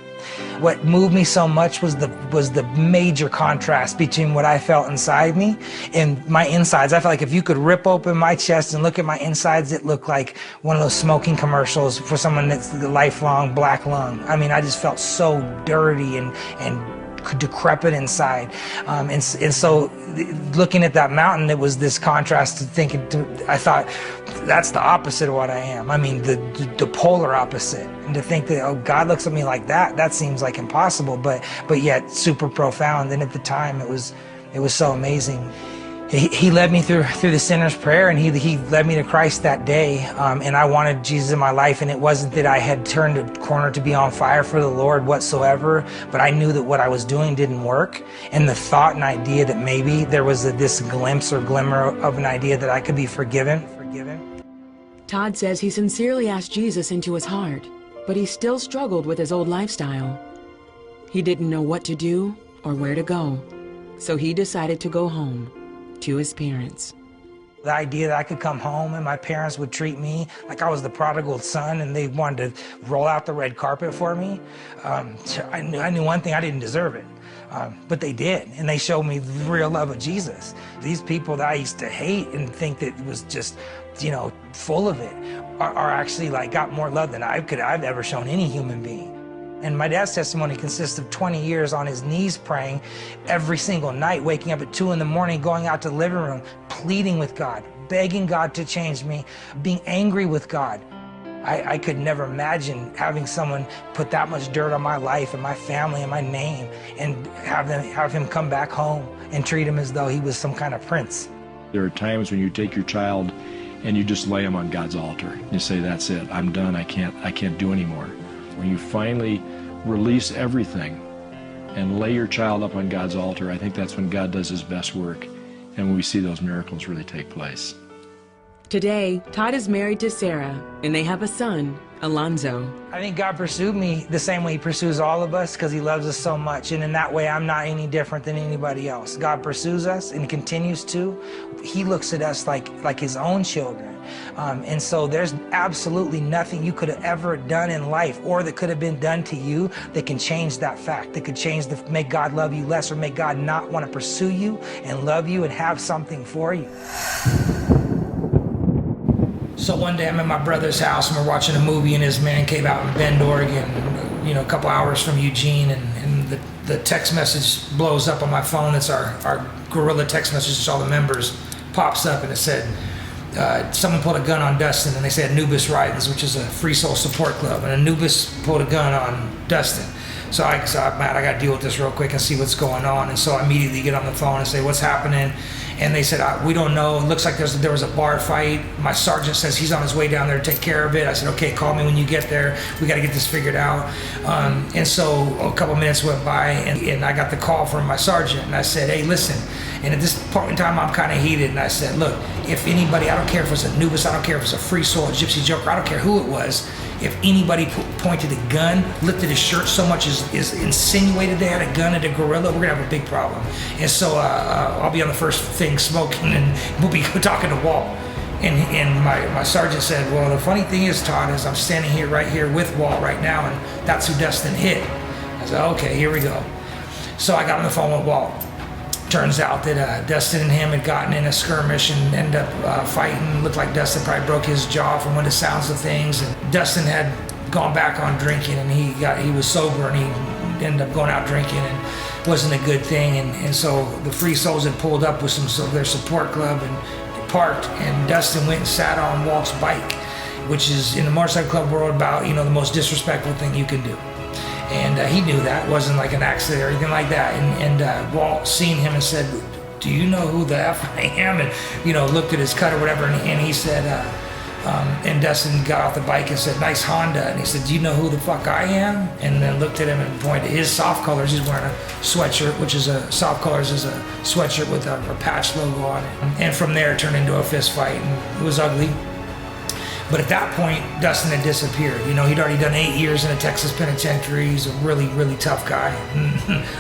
What moved me so much was the major contrast between what I felt inside me and my insides. I felt like if you could rip open my chest and look at my insides, it looked like one of those smoking commercials for someone that's the lifelong black lung. I mean, I just felt so dirty and decrepit inside. And so looking at that mountain, it was this contrast to thinking, I thought, that's the opposite of what I am. I mean, the polar opposite. And to think that, oh, God looks at me like that seems like impossible, but yet super profound. And at the time, it was so amazing. He led me through the sinner's prayer, and he led me to Christ that day. And I wanted Jesus in my life, and it wasn't that I had turned a corner to be on fire for the Lord whatsoever, but I knew that what I was doing didn't work. And the thought and idea that maybe there was this glimpse or glimmer of an idea that I could be forgiven. Todd says he sincerely asked Jesus into his heart, but he still struggled with his old lifestyle. He didn't know what to do or where to go, so he decided to go home to his parents. The idea that I could come home and my parents would treat me like I was the prodigal son and they wanted to roll out the red carpet for me. I knew one thing, I didn't deserve it. But they did, and they showed me the real love of Jesus. These people that I used to hate and think that was just, full of it, are actually got more love than I've ever shown any human being. And my dad's testimony consists of 20 years on his knees praying every single night, waking up at 2 in the morning, going out to the living room, pleading with God, begging God to change me, being angry with God. I could never imagine having someone put that much dirt on my life and my family and my name and have him come back home and treat him as though he was some kind of prince. There are times when you take your child and you just lay him on God's altar. You say, that's it, I'm done, I can't do anymore. When you finally release everything and lay your child up on God's altar, I think that's when God does his best work and when we see those miracles really take place. Today, Todd is married to Sarah, and they have a son, Alonzo. I think God pursued me the same way he pursues all of us because he loves us so much, and in that way I'm not any different than anybody else. God pursues us and continues to. He looks at us like his own children. And so there's absolutely nothing you could have ever done in life or that could have been done to you that can change that fact, that could change make God love you less or make God not want to pursue you and love you and have something for you. So one day I'm at my brother's house and we're watching a movie in his man cave out in Bend, Oregon, a couple hours from Eugene, and the text message blows up on my phone. It's our guerrilla text message to all the members, pops up, and it said, someone pulled a gun on Dustin, and they said Anubis Riders, which is a free soul support club, and Anubis pulled a gun on Dustin. So I got to deal with this real quick and see what's going on. And so I immediately get on the phone and say, what's happening? And they said, we don't know. It looks like there was a bar fight. My sergeant says he's on his way down there to take care of it. I said, okay, call me when you get there. We got to get this figured out. And so a couple minutes went by, and I got the call from my sergeant. And I said, hey, listen. And at this point in time, I'm kind of heated. And I said, look, if anybody, I don't care if it's Anubis, I don't care if it's a free soul, a gypsy joker, I don't care who it was. If anybody pointed a gun, lifted his shirt so much as insinuated they had a gun at a gorilla, we're gonna have a big problem. And so I'll be on the first thing smoking, and we'll be talking to Walt. And my sergeant said, well, the funny thing is, Todd, is I'm standing right here with Walt right now, and that's who Dustin hit. I said, okay, here we go. So I got on the phone with Walt. Turns out that Dustin and him had gotten in a skirmish and ended up fighting. Looked like Dustin probably broke his jaw from the sounds of things. And Dustin had gone back on drinking, and he was sober, and he ended up going out drinking, and wasn't a good thing. And so the Free Souls had pulled up with some of their support club and parked, and Dustin went and sat on Walt's bike, which is in the motorcycle club world about the most disrespectful thing you can do. And he knew that. It wasn't like an accident or anything like that. And Walt seen him and said, do you know who the F I am? And, looked at his cut or whatever. And he said, and Dustin got off the bike and said, nice Honda. And he said, do you know who the fuck I am? And then looked at him and pointed his soft colors. He's wearing a sweatshirt, which is soft colors is a sweatshirt with a patch logo on it. And from there, it turned into a fist fight. And it was ugly. But at that point, Dustin had disappeared. He'd already done 8 years in a Texas penitentiary. He's a really, really tough guy,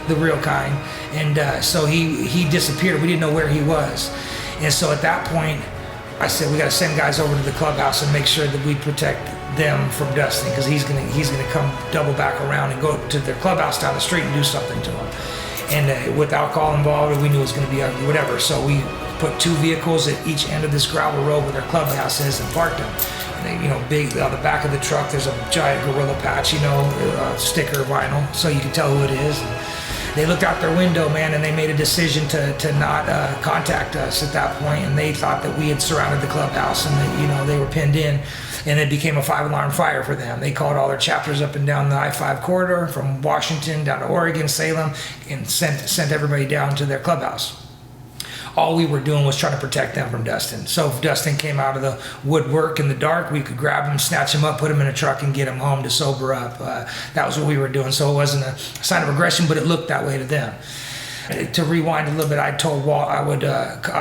the real kind. And so he disappeared. We didn't know where he was. And so at that point, I said, we got to send guys over to the clubhouse and make sure that we protect them from Dustin, because he's gonna come double back around and go to their clubhouse down the street and do something to him. And with alcohol involved, we knew it was going to be ugly, whatever. So we put 2 vehicles at each end of this gravel road where their clubhouse is and parked them. And they, big on the back of the truck, there's a giant gorilla patch, sticker vinyl, so you can tell who it is. They looked out their window, man, and they made a decision to not contact us at that point, and they thought that we had surrounded the clubhouse and that, you know, they were pinned in, and it became a 5-alarm fire for them. They called all their chapters up and down the I-5 corridor from Washington down to Oregon, Salem, and sent everybody down to their clubhouse. All we were doing was trying to protect them from Dustin. So if Dustin came out of the woodwork in the dark, we could grab him, snatch him up, put him in a truck, and get him home to sober up. That was what we were doing. So it wasn't a sign of aggression, but it looked that way to them. To rewind a little bit, I told Walt I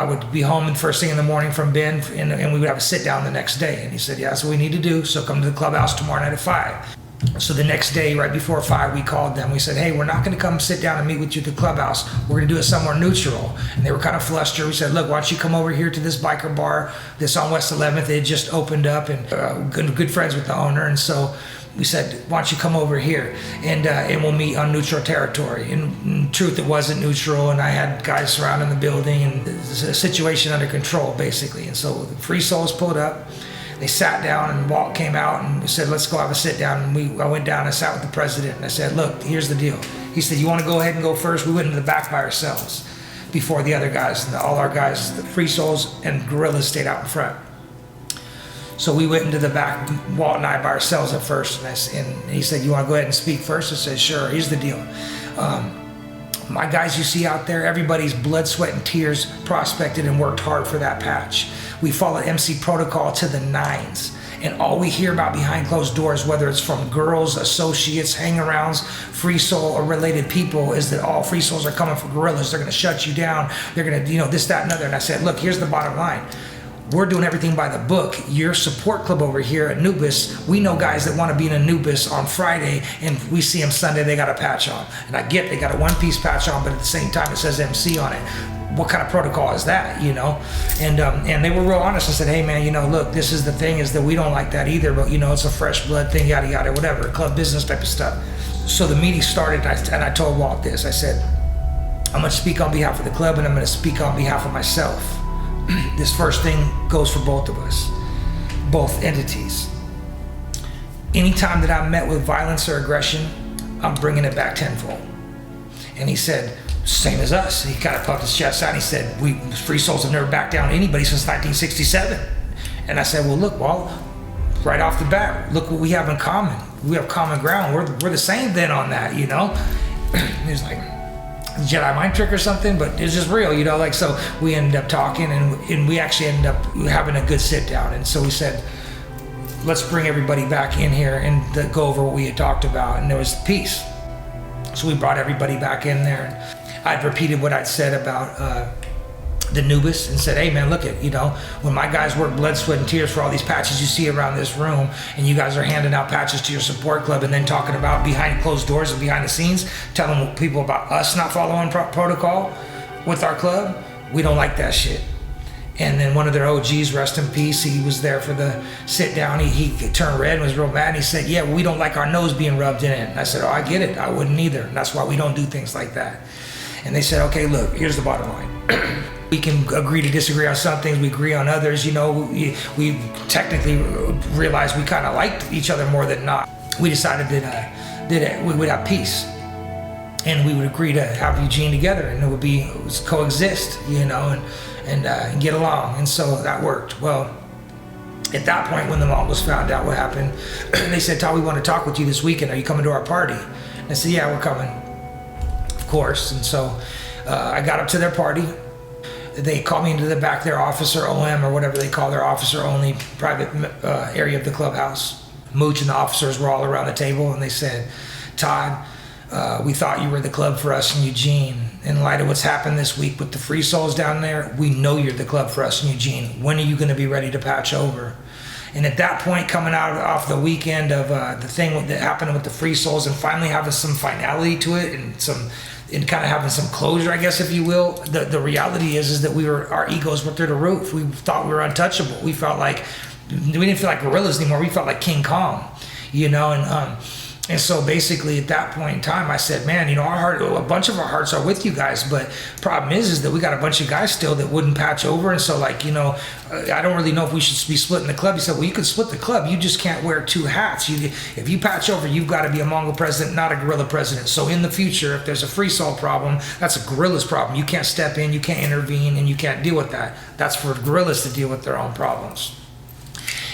would be home the first thing in the morning from Ben, and we would have a sit down the next day. And he said, yeah, that's what we need to do. So come to the clubhouse tomorrow night at 5. So the next day, right before 5, we called them. We said, hey, we're not going to come sit down and meet with you at the clubhouse. We're going to do it somewhere neutral. And they were kind of flustered. We said, look, why don't you come over here to this biker bar that's on West 11th. It had just opened up, and good friends with the owner. And so we said, why don't you come over here and we'll meet on neutral territory. And in truth, it wasn't neutral, and I had guys surrounding the building, and the situation under control, basically. And so the Free Souls pulled up. They sat down, and Walt came out and said, let's go have a sit down. And I went down and sat with the president, and I said, look, here's the deal. He said, you want to go ahead and go first? We went into the back by ourselves before the other guys. And all our guys, the Free Souls and guerrillas, stayed out in front. So we went into the back, Walt and I, by ourselves at first. And he said, you want to go ahead and speak first? I said, sure. Here's the deal. My guys you see out there, everybody's blood, sweat, and tears prospected and worked hard for that patch. We followed MC protocol to the nines. And all we hear about behind closed doors, whether it's from girls, associates, hang-arounds, Free Soul, or related people, is that all Free Souls are coming for guerrillas. They're going to shut you down. They're going to, you know, this, that, and other. And I said, look, here's the bottom line. We're doing everything by the book. Your support club over here at Anubis, we know guys that want to be in Anubis on Friday, and we see them Sunday, they got a patch on. And I get they got a one-piece patch on, but at the same time it says MC on it. What kind of protocol is that, you know? And they were real honest and said, hey man, you know, look, this is the thing, is that we don't like that either, but you know, it's a fresh blood thing, yada yada, whatever, club business type of stuff. So the meeting started, and I told Walt this. I said, I'm going to speak on behalf of the club, and I'm going to speak on behalf of myself. This first thing goes for both of us, both entities. Anytime that I'm met with violence or aggression, I'm bringing it back tenfold. And he said, same as us. He kind of puffed his chest out, and he said, we Free Souls have never backed down to anybody since 1967. And I said, well, look, Walt, right off the bat, look what we have in common. We have common ground. We're the same then on that, you know? He was like, Jedi mind trick or something, but it's just real, you know, like, so we ended up talking, and we actually ended up having a good sit down. And so we said, let's bring everybody back in here and go over what we had talked about, and there was peace. So we brought everybody back in there, and I'd repeated what I'd said about the Nubis, and said, hey man, look at, you know, when my guys work blood, sweat, and tears for all these patches you see around this room, and you guys are handing out patches to your support club, and then talking about behind closed doors and behind the scenes, telling people about us not following protocol with our club, we don't like that shit. And then one of their OGs, rest in peace, he was there for the sit down. He turned red and was real mad, and he said, yeah, we don't like our nose being rubbed in it. And I said, oh, I get it, I wouldn't either, and that's why we don't do things like that. And they said, okay, look, here's the bottom line. We can agree to disagree on some things, we agree on others, you know, we technically realized we kind of liked each other more than not. We decided that we would have peace, and we would agree to have Eugene together, and it would coexist, you know, and get along, and so that worked. Well, at that point, when the Mongols found out what happened, they said, Todd, we want to talk with you this weekend, are you coming to our party? And I said, yeah, we're coming, of course. And so I got up to their party. They called me into the back, their officer OM, or whatever they call their officer-only private area of the clubhouse. Mooch and the officers were all around the table, and they said, Todd, we thought you were the club for us in Eugene. In light of what's happened this week with the Free Souls down there, we know you're the club for us in Eugene. When are you going to be ready to patch over? And at that point, coming out off the weekend of the thing that happened with the Free Souls, and finally having some finality to it, and kind of having some closure, I guess, if you will, the reality is that our egos were through the roof. We thought we were untouchable. We felt like, we didn't feel like gorillas anymore. We felt like King Kong, you know, And so basically at that point in time, I said, man, you know, a bunch of our hearts are with you guys, but problem is that we got a bunch of guys still that wouldn't patch over. And so, like, you know, I don't really know if we should be splitting the club. He said, well, you can split the club. You just can't wear two hats. If you patch over, you've got to be a Mongol president, not a guerrilla president. So in the future, if there's a free Saul problem, that's a guerrilla's problem. You can't step in, you can't intervene, and you can't deal with that. That's for guerrillas to deal with their own problems.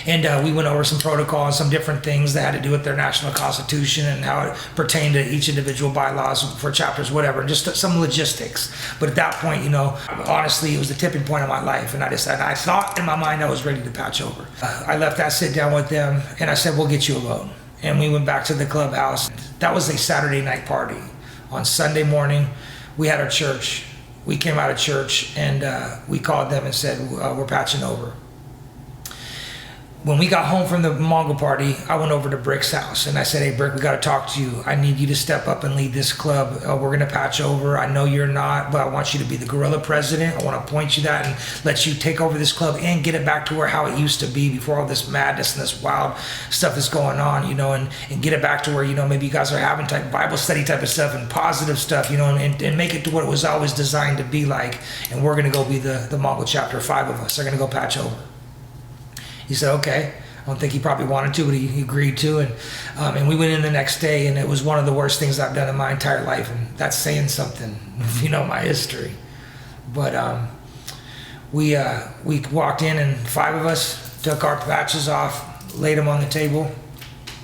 And we went over some protocol and some different things that had to do with their national constitution and how it pertained to each individual bylaws for chapters, whatever, just some logistics. But at that point, you know, honestly, it was the tipping point of my life. And I thought in my mind I was ready to patch over. I left that sit down with them and I said, we'll get you a loan. And we went back to the clubhouse. That was a Saturday night party. On Sunday morning, we had our church. We came out of church and we called them and said, we're patching over. When we got home from the Mongol party, I went over to Brick's house and I said, hey, Brick, we got to talk to you. I need you to step up and lead this club. We're going to patch over. I know you're not, but I want you to be the guerrilla president. I want to appoint you that and let you take over this club and get it back to how it used to be before all this madness and this wild stuff is going on, you know, and get it back to where, you know, maybe you guys are having type Bible study type of stuff and positive stuff, you know, and make it to what it was always designed to be like. And we're going to go be the Mongol chapter. 5 of us are going to go patch over. He said, okay. I don't think he probably wanted to, but he agreed to. And we went in the next day, and it was one of the worst things I've done in my entire life. And that's saying something, if you know my history. But we walked in, and 5 of us took our patches off, laid them on the table.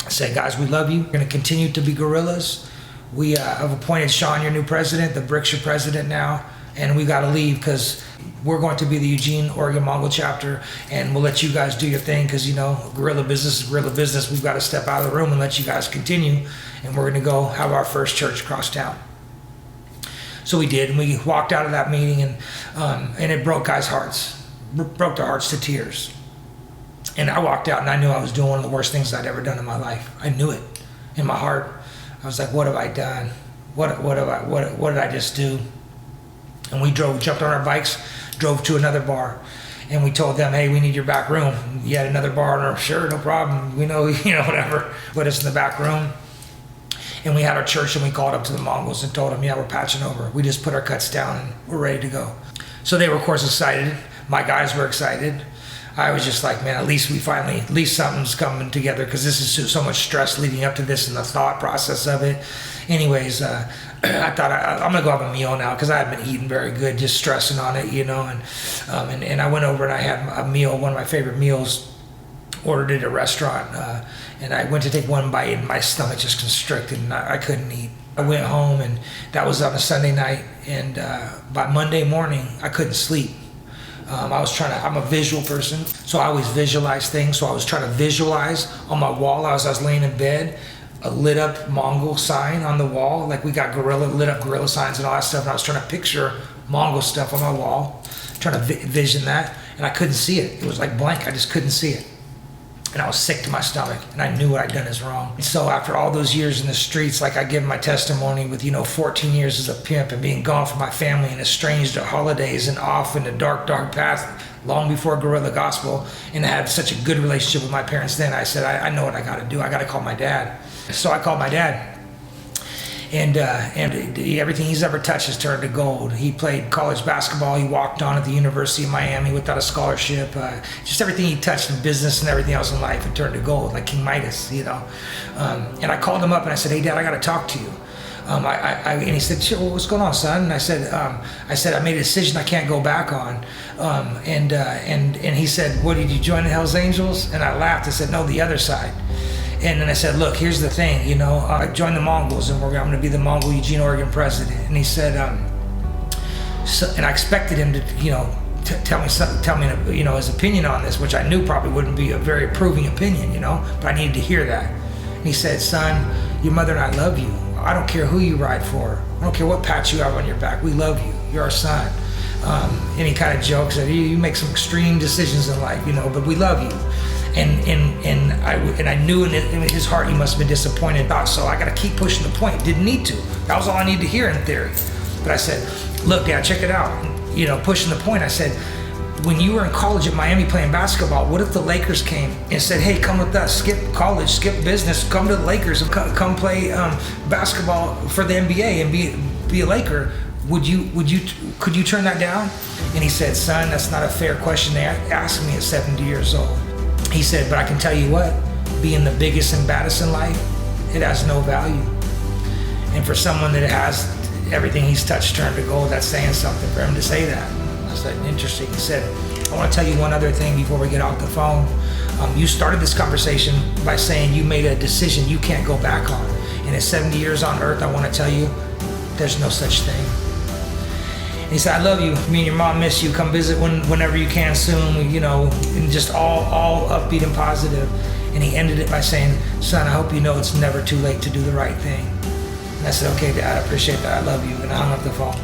I said, guys, we love you. We're going to continue to be guerrillas. We have appointed Sean your new president. The Brick's your president now. And we got to leave because we're going to be the Eugene, Oregon Mongol chapter, and we'll let you guys do your thing because, you know, guerrilla business is guerrilla business. We've got to step out of the room and let you guys continue, and we're going to go have our first church across town. So we did, and we walked out of that meeting, and it broke guys' hearts, broke their hearts to tears. And I walked out, and I knew I was doing one of the worst things I'd ever done in my life. I knew it in my heart. I was like, what have I done? What did I just do? And we jumped on our bikes, drove to another bar, and we told them, hey, we need your back room. You had another bar, and sure, no problem. We know, you know, whatever. Put us in the back room. And we had our church, and we called up to the Mongols and told them, yeah, we're patching over. We just put our cuts down, and we're ready to go. So they were, of course, excited. My guys were excited. I was just like, man, at least something's coming together because this is so much stress leading up to this and the thought process of it. Anyways, I thought I'm gonna go have a meal now because I had been eating very good, just stressing on it, you know. And I went over and I had a meal, one of my favorite meals, ordered it at a restaurant, and I went to take one bite and my stomach just constricted and I couldn't eat. I went home and that was on a Sunday night, and by Monday morning I couldn't sleep. I'm a visual person, so I always visualize things. So I was trying to visualize on my wall as I was laying in bed, a lit up Mongol sign on the wall. Like we got lit up guerrilla signs and all that stuff. And I was trying to picture Mongol stuff on my wall, trying to vision that. And I couldn't see it. It was like blank. I just couldn't see it. And I was sick to my stomach, and I knew what I'd done is wrong. And so after all those years in the streets, like I give my testimony with, 14 years as a pimp and being gone from my family and estranged at holidays and off in a dark, dark path long before guerrilla gospel, and I had such a good relationship with my parents then, I said, I know what I got to do. I got to call my dad. So I called my dad. And everything he's ever touched has turned to gold. He played college basketball. He walked on at the University of Miami without a scholarship. Just everything he touched in business and everything else in life had turned to gold, like King Midas, And I called him up and I said, hey, Dad, I got to talk to you. And he said, sure, well, what's going on, son? And I said, I made a decision I can't go back on. And he said, what, did you join the Hells Angels? And I laughed. I said, no, the other side. And then I said, look, here's the thing, I joined the Mongols and I'm going to be the Mongol Eugene, Oregon president. And he said, and I expected him to, tell me, his opinion on this, which I knew probably wouldn't be a very approving opinion, but I needed to hear that. And he said, son, your mother and I love you. I don't care who you ride for. I don't care what pat you have on your back. We love you. You're our son. And he kind of jokes that you make some extreme decisions in life, but we love you. And I knew in his heart he must have been disappointed. So I got to keep pushing the point. Didn't need to. That was all I needed to hear in theory. But I said, look, Dad, check it out. Pushing the point, I said, when you were in college at Miami playing basketball, what if the Lakers came and said, hey, come with us, skip college, skip business, come to the Lakers and come play basketball for the NBA and be a Laker? Could you turn that down? And he said, son, that's not a fair question to ask me at 70 years old. He said, but I can tell you what, being the biggest and baddest in life, it has no value. And for someone that has everything he's touched turned to gold, that's saying something for him to say that. I said, interesting. He said, I want to tell you one other thing before we get off the phone. You started this conversation by saying you made a decision you can't go back on. And at 70 years on earth, I want to tell you, there's no such thing. And he said, I love you. Me and your mom miss you. Come visit whenever you can soon, you know, and just all upbeat and positive. And he ended it by saying, son, I hope you know it's never too late to do the right thing. And I said, okay, Dad, I appreciate that. I love you. And I hung up the phone.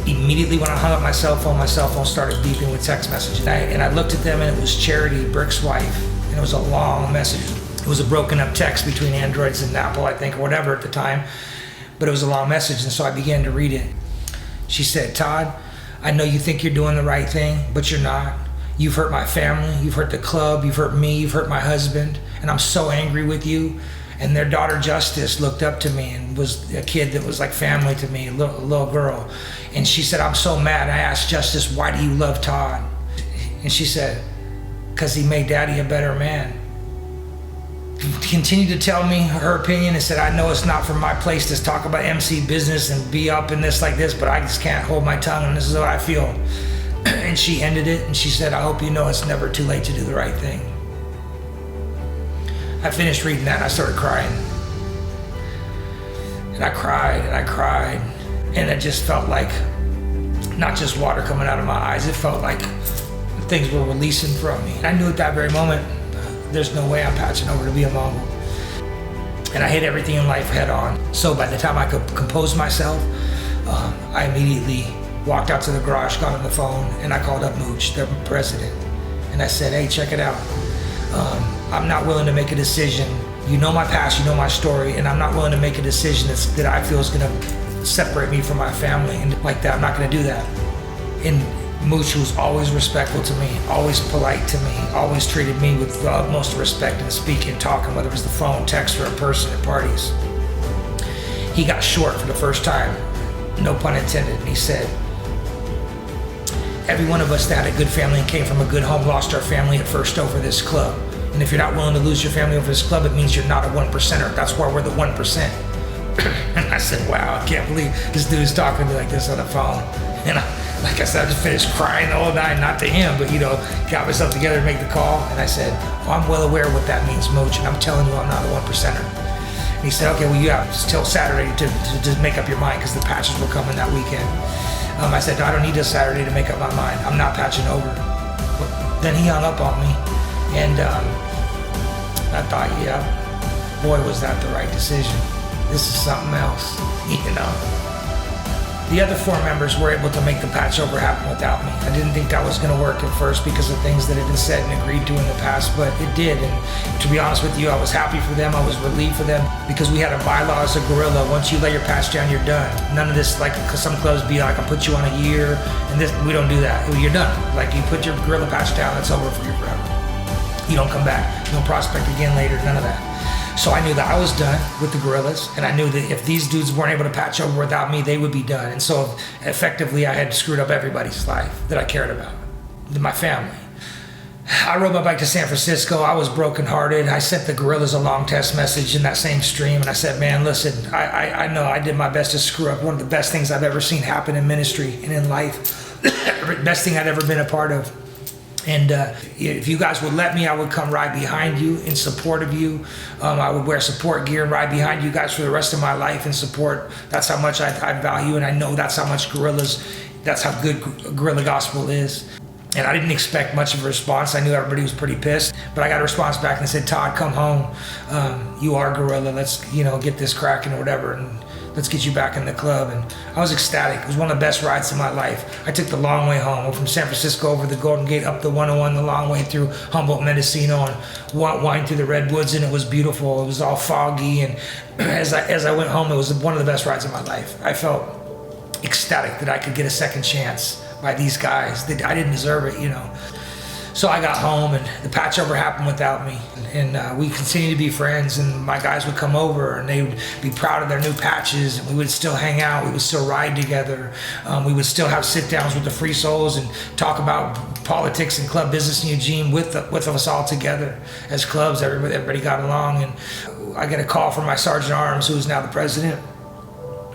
Immediately when I hung up my cell phone started beeping with text messages. And I looked at them, and it was Charity, Brick's wife. And it was a long message. It was a broken up text between Androids and Apple, I think, or whatever at the time. But it was a long message, and so I began to read it. She said, Todd, I know you think you're doing the right thing, but you're not. You've hurt my family, you've hurt the club, you've hurt me, you've hurt my husband, and I'm so angry with you. And their daughter Justice looked up to me and was a kid that was like family to me, a little girl. And she said, I'm so mad. I asked Justice, why do you love Todd? And she said, because he made Daddy a better man. Continued to tell me her opinion and said, I know it's not from my place to talk about MC business and be up in this like this, but I just can't hold my tongue, and this is what I feel. And she ended it, and she said, I hope you know it's never too late to do the right thing. I finished reading that, and I started crying. And I cried, and I cried, and it just felt like not just water coming out of my eyes, it felt like things were releasing from me. And I knew at that very moment, there's no way I'm patching over to be a Mongol. And I hit everything in life head on. So by the time I could compose myself, I immediately walked out to the garage, got on the phone, and I called up Mooch, the president. And I said, hey, check it out. I'm not willing to make a decision. You know my past, you know my story, and I'm not willing to make a decision that I feel is gonna separate me from my family. And like that, I'm not gonna do that. And Mooch was always respectful to me, always polite to me, always treated me with the utmost respect and speaking, talking, whether it was the phone, text, or in person at parties. He got short for the first time, no pun intended, and he said, every one of us that had a good family and came from a good home lost our family at first over this club. And if you're not willing to lose your family over this club, it means you're not a 1%er. That's why we're the 1%. And I said, wow, I can't believe this dude's talking to me like this on the phone. And like I said, I just finished crying the whole night, not to him, but got myself together to make the call. And I said, well, I'm well aware of what that means, Mooch, and I'm telling you I'm not a 1%er. And he said, okay, well, you have till Saturday to make up your mind because the patches were coming that weekend. I said, no, I don't need this Saturday to make up my mind. I'm not patching over. But then he hung up on me, and I thought, yeah, boy, was that the right decision. This is something else, The other 4 members were able to make the patch over happen without me. I didn't think that was going to work at first because of things that had been said and agreed to in the past, but it did. And to be honest with you, I was happy for them. I was relieved for them because we had a bylaw as a gorilla. Once you lay your patch down, you're done. None of this, like some clubs be like, I'll put you on a year, and this, we don't do that. You're done. Like you put your gorilla patch down, it's over for you forever. You don't come back. You don't prospect again later, none of that. So I knew that I was done with the gorillas, and I knew that if these dudes weren't able to patch over without me, they would be done. And so effectively, I had screwed up everybody's life that I cared about, my family. I rode my bike to San Francisco. I was brokenhearted. I sent the gorillas a long text message in that same stream, and I said, man, listen, I know I did my best to screw up one of the best things I've ever seen happen in ministry and in life. Best thing I'd ever been a part of. And if you guys would let me, I would come right behind you in support of you. I would wear support gear and ride behind you guys for the rest of my life in support. That's how much I value, and I know that's how much that's how good guerrilla gospel is. And I didn't expect much of a response. I knew everybody was pretty pissed, but I got a response back and said, Todd, come home. You are guerrilla. Let's get this cracking or whatever. And let's get you back in the club. And I was ecstatic. It was one of the best rides of my life. I took the long way home from San Francisco over the Golden Gate, up the 101, the long way through Humboldt, Mendocino, and wind through the redwoods, and it was beautiful. It was all foggy, and as I went home, it was one of the best rides of my life. I felt ecstatic that I could get a second chance by these guys. I didn't deserve it, you know. So I got home, and the patch over happened without me. And we continued to be friends, and my guys would come over, and they would be proud of their new patches, and we would still hang out. We would still ride together. We would still have sit-downs with the Free Souls and talk about politics and club business in Eugene with us all together as clubs. Everybody got along, and I get a call from my Sergeant at Arms, who is now the president.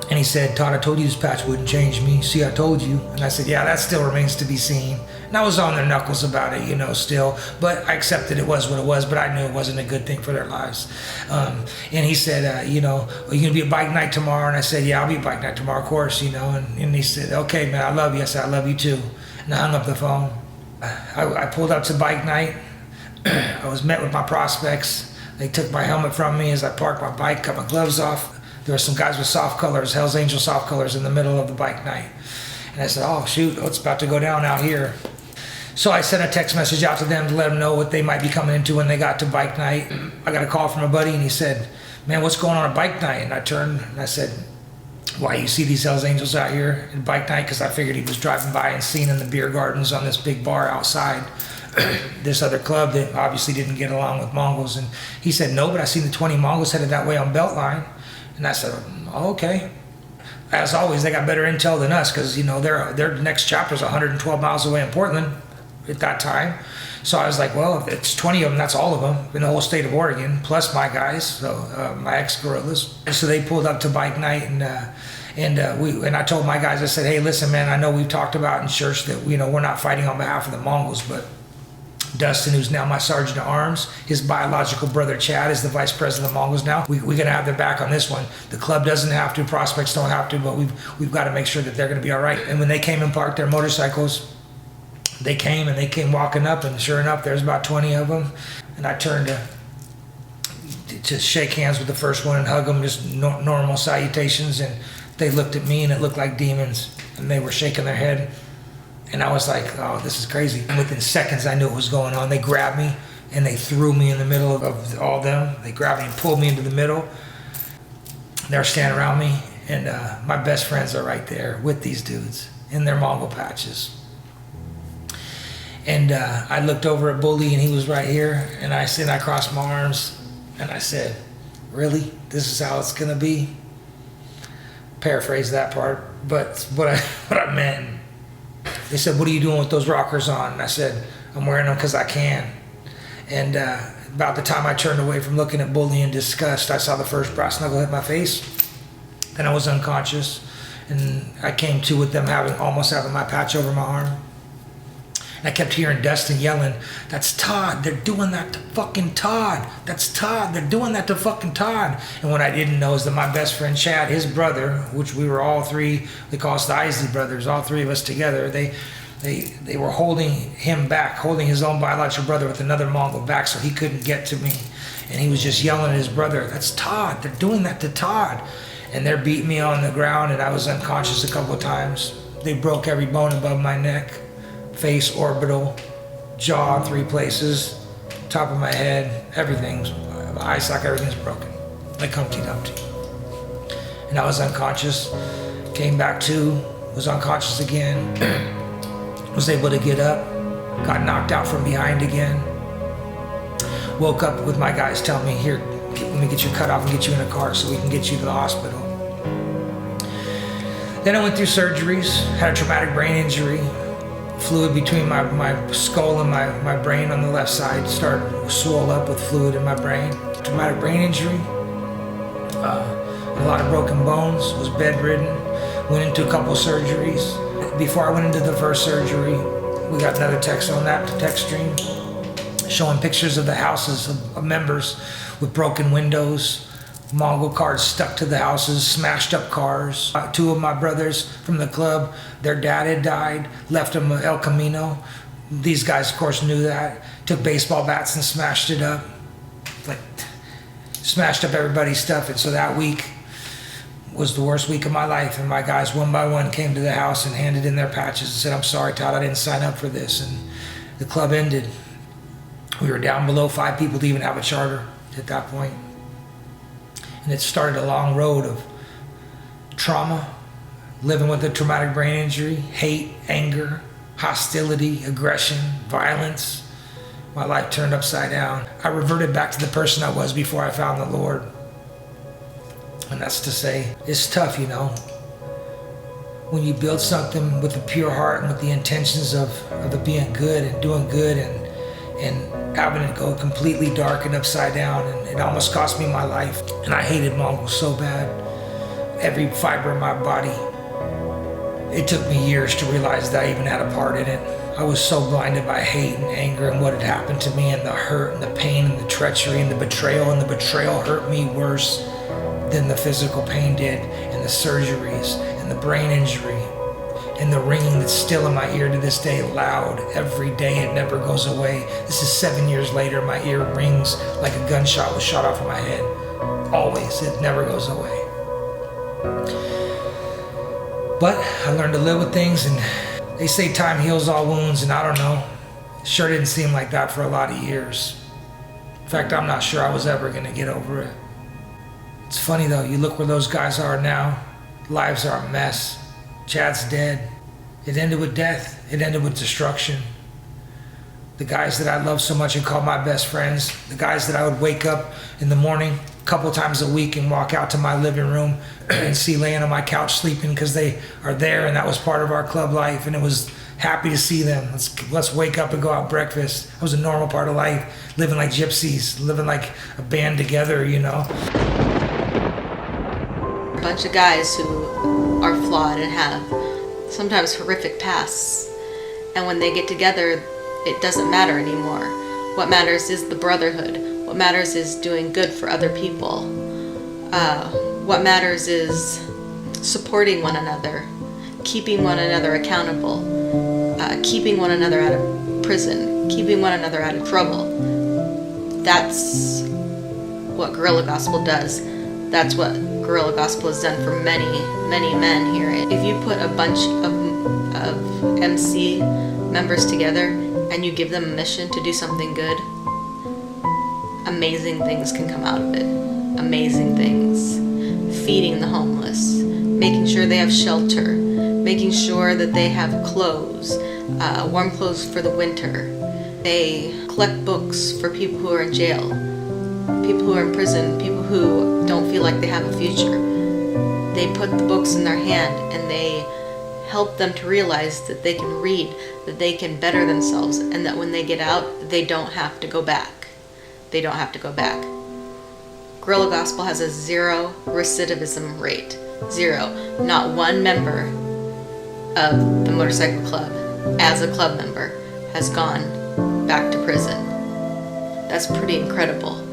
And he said, "Todd, I told you this patch wouldn't change me. See, I told you." And I said, "Yeah, that still remains to be seen." And I was on their knuckles about it, you know, still. But I accepted it was what it was, but I knew it wasn't a good thing for their lives. And he said, you know, "Are you going to be at bike night tomorrow?" And I said, "Yeah, I'll be at bike night tomorrow, of course, you know." And he said, "Okay, man, I love you." I said, "I love you too." And I hung up the phone. I pulled up to bike night. I was met with my prospects. They took my helmet from me as I parked my bike, cut my gloves off. There were some guys with soft colors, Hell's Angel soft colors, in the middle of the bike night. And I said, "Oh, shoot, it's about to go down out here." So I sent a text message out to them to let them know what they might be coming into when they got to bike night. I got a call from a buddy, and he said, "Man, what's going on at bike night?" And I turned and I said, "Why, you see these Hell's Angels out here at bike night?" Because I figured he was driving by and seen in the beer gardens on this big bar outside this other club that obviously didn't get along with Mongols. And he said, "No, but I seen the 20 Mongols headed that way on Beltline." And I said, "Oh, okay." As always, they got better intel than us, because, you know, their next chapter is 112 miles away in Portland at that time. So I was like, well, if it's 20 of them, that's all of them in the whole state of Oregon, plus my guys, so my ex-guerrillas. And so they pulled up to bike night, and I told my guys, I said, "Hey, listen, man, I know we've talked about in church that, you know, we're not fighting on behalf of the Mongols, but Dustin, who's now my Sergeant at Arms, his biological brother Chad is the Vice President of the Mongols now. We're going to have their back on this one. The club doesn't have to, prospects don't have to, but we've got to make sure that they're going to be all right." And when they came and parked their motorcycles, they came walking up, and sure enough, there's about 20 of them. And I turned to shake hands with the first one and hug them, just normal salutations. And they looked at me, and it looked like demons, and they were shaking their head. And I was like, "Oh, this is crazy." And within seconds, I knew what was going on. They grabbed me, and they threw me in the middle of all them. They grabbed me and pulled me into the middle. They were standing around me, and my best friends are right there with these dudes in their Mongol patches. And I looked over at Bully, and he was right here. And I crossed my arms, and I said, "Really? This is how it's gonna be?" Paraphrase that part, but what I meant. They said, "What are you doing with those rockers on?" And I said, "I'm wearing them because I can." And about the time I turned away from looking at Bully in disgust, I saw the first brass knuckle hit my face, and I was unconscious. And I came to with them almost having my patch over my arm. And I kept hearing Dustin yelling, "That's Todd, they're doing that to fucking Todd. That's Todd, they're doing that to fucking Todd." And what I didn't know is that my best friend Chad, his brother, which we were all three, they call us the Isley brothers, all three of us together, they were holding him back, holding his own biological brother with another Mongol back so he couldn't get to me. And he was just yelling at his brother, "That's Todd, they're doing that to Todd." And they're beating me on the ground, and I was unconscious a couple of times. They broke every bone above my neck. Face, orbital, jaw in 3 places, top of my head, everything's, eye socket, everything's broken, like Humpty Dumpty. And I was unconscious, came back to, was unconscious again, was able to get up, got knocked out from behind again, woke up with my guys telling me, "Here, let me get you cut off and get you in a car so we can get you to the hospital." Then I went through surgeries, had a traumatic brain injury. Fluid between my skull and my brain on the left side started swole up with fluid in my brain. Traumatic brain injury, a lot of broken bones, was bedridden, went into a couple surgeries. Before I went into the first surgery, we got another text on that text stream showing pictures of the houses of members with broken windows, Mongol cards stuck to the houses, smashed up cars. 2 of my brothers from the club, their dad had died, left them El Camino. These guys, of course, knew that. Took baseball bats and smashed it up. Like, smashed up everybody's stuff. And so that week was the worst week of my life. And my guys, one by one, came to the house and handed in their patches and said, "I'm sorry, Todd, I didn't sign up for this." And the club ended. We were down below 5 people to even have a charter at that point. And it started a long road of trauma, living with a traumatic brain injury, hate, anger, hostility, aggression, violence. My life turned upside down. I reverted back to the person I was before I found the Lord. And that's to say, it's tough, you know. When you build something with a pure heart and with the intentions of it being good and doing good and having it go completely dark and upside down, and it almost cost me my life. And I hated Mongols so bad, every fiber of my body. It took me years to realize that I even had a part in it. I was so blinded by hate and anger and what had happened to me, and the hurt and the pain and the treachery and the betrayal, and the betrayal hurt me worse than the physical pain did, and the surgeries and the brain injury and the ringing that's still in my ear to this day, loud every day. It never goes away. This is 7 years later. My ear rings like a gunshot was shot off of my head. Always. It never goes away. But I learned to live with things, and they say time heals all wounds, and I don't know. It sure didn't seem like that for a lot of years. In fact, I'm not sure I was ever gonna get over it. It's funny though, you look where those guys are now, lives are a mess. Chad's dead. It ended with death. It ended with destruction. The guys that I loved so much and called my best friends, the guys that I would wake up in the morning a couple times a week and walk out to my living room and see laying on my couch sleeping because they are there, and that was part of our club life, and it was happy to see them. Let's wake up and go out breakfast. That was a normal part of life, living like gypsies, living like a band together, you know. A bunch of guys who are flawed and have sometimes horrific pasts, and when they get together, it doesn't matter anymore. What matters is the brotherhood. What matters is doing good for other people. What matters is supporting one another, keeping one another accountable, keeping one another out of prison, keeping one another out of trouble. That's what Guerrilla Gospel does. That's what Guerrilla Gospel has done for many, many men here. If you put a bunch of MC members together and you give them a mission to do something good, amazing things can come out of it. Amazing things. Feeding the homeless, making sure they have shelter, making sure that they have clothes, warm clothes for the winter. They collect books for people who are in jail, people who are in prison, people who don't feel like they have a future. They put the books in their hand and they help them to realize that they can read, that they can better themselves, and that when they get out, they don't have to go back. They don't have to go back. Guerrilla Gospel has a 0 recidivism rate. 0. Not one member of the motorcycle club, as a club member, has gone back to prison. That's pretty incredible.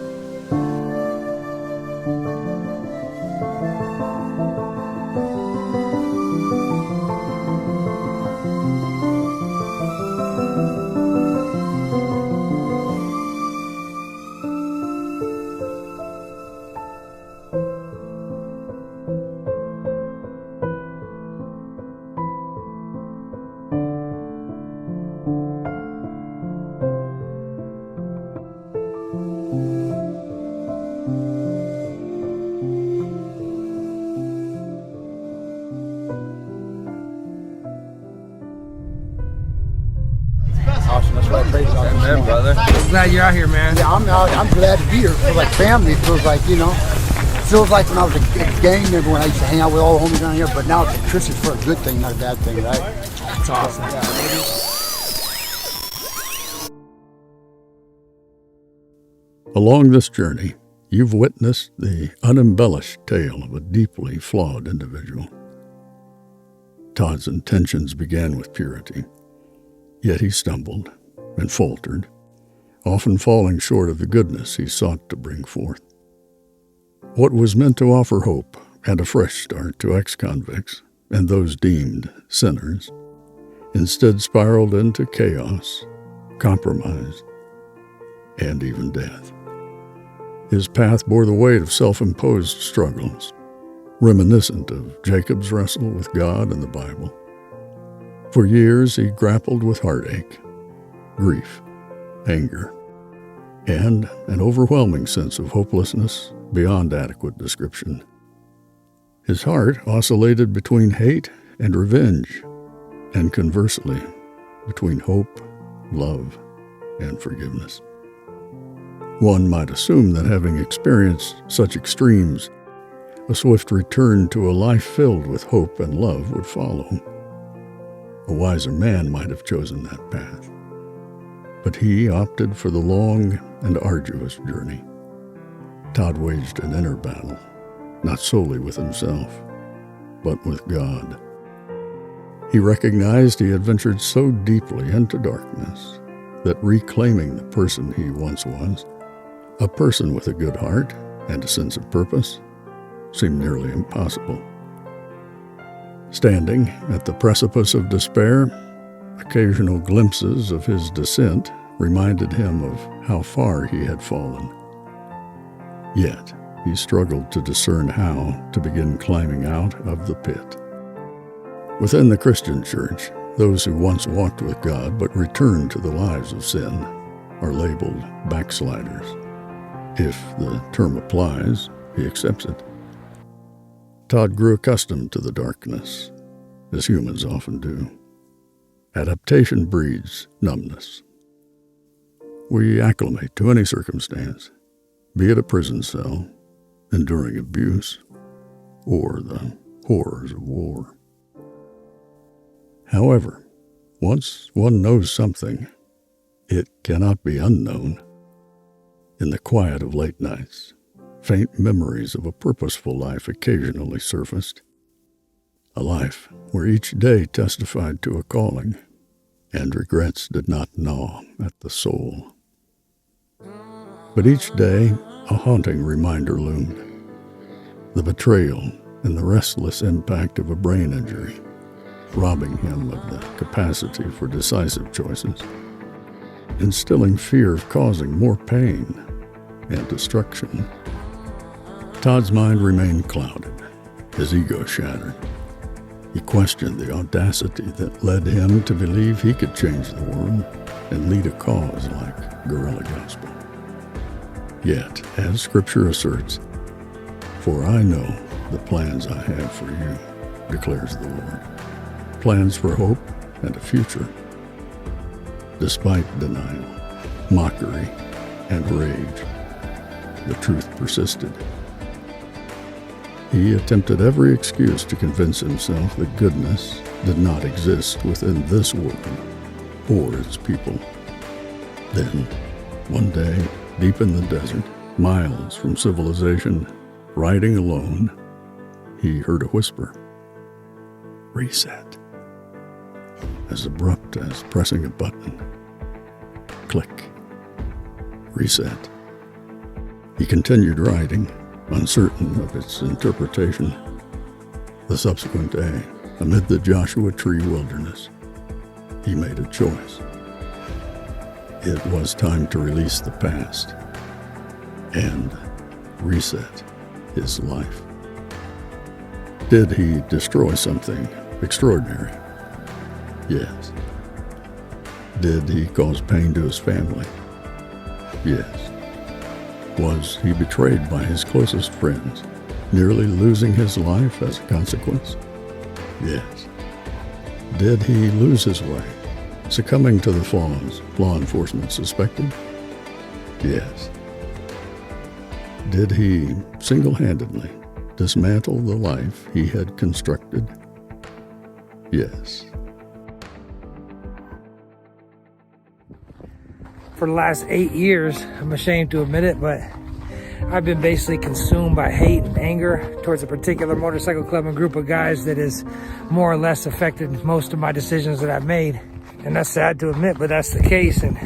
That's what I prayed about. Amen, brother. I'm glad you're out here, man. Yeah, I'm glad to be here. It feels like family. It feels like, it feels like when I was a gang member, when I used to hang out with all the homies down here, but now it's a Christian for a good thing, not a bad thing, right? That's awesome. Along this journey, you've witnessed the unembellished tale of a deeply flawed individual. Todd's intentions began with purity, yet he stumbled and faltered, often falling short of the goodness he sought to bring forth. What was meant to offer hope and a fresh start to ex-convicts and those deemed sinners instead spiraled into chaos, compromise, and even death. His path bore the weight of self-imposed struggles, reminiscent of Jacob's wrestle with God and the Bible. For years he grappled with heartache, grief, anger, and an overwhelming sense of hopelessness beyond adequate description. His heart oscillated between hate and revenge, and conversely, between hope, love, and forgiveness. One might assume that having experienced such extremes, a swift return to a life filled with hope and love would follow. A wiser man might have chosen that path, but he opted for the long and arduous journey. Todd waged an inner battle, not solely with himself, but with God. He recognized he had ventured so deeply into darkness that reclaiming the person he once was, a person with a good heart and a sense of purpose, seemed nearly impossible. Standing at the precipice of despair, occasional glimpses of his descent reminded him of how far he had fallen. Yet, he struggled to discern how to begin climbing out of the pit. Within the Christian church, those who once walked with God but returned to the lives of sin are labeled backsliders. If the term applies, he accepts it. Todd grew accustomed to the darkness, as humans often do. Adaptation breeds numbness. We acclimate to any circumstance, be it a prison cell, enduring abuse, or the horrors of war. However, once one knows something, it cannot be unknown. In the quiet of late nights, faint memories of a purposeful life occasionally surfaced, a life where each day testified to a calling, and regrets did not gnaw at the soul. But each day, a haunting reminder loomed, the betrayal and the restless impact of a brain injury, robbing him of the capacity for decisive choices, instilling fear of causing more pain and destruction. Todd's mind remained clouded, his ego shattered. He questioned the audacity that led him to believe he could change the world and lead a cause like guerrilla gospel. Yet, as Scripture asserts, "For I know the plans I have for you, declares the Lord, plans for hope and a future." Despite denial, mockery, and rage, the truth persisted. He attempted every excuse to convince himself that goodness did not exist within this world or its people. Then, one day, deep in the desert, miles from civilization, riding alone, he heard a whisper. Reset. As abrupt as pressing a button. Click. Reset. He continued riding, uncertain of its interpretation. The subsequent day, amid the Joshua Tree wilderness, he made a choice. It was time to release the past and reset his life. Did he destroy something extraordinary? Yes. Did he cause pain to his family? Yes. Was he betrayed by his closest friends, nearly losing his life as a consequence? Yes. Did he lose his way, succumbing to the flaws law enforcement suspected? Yes. Did he single-handedly dismantle the life he had constructed? Yes. For the last 8 years, I'm ashamed to admit it, but I've been basically consumed by hate and anger towards a particular motorcycle club and group of guys that has more or less affected most of my decisions that I've made. And that's sad to admit, but that's the case. And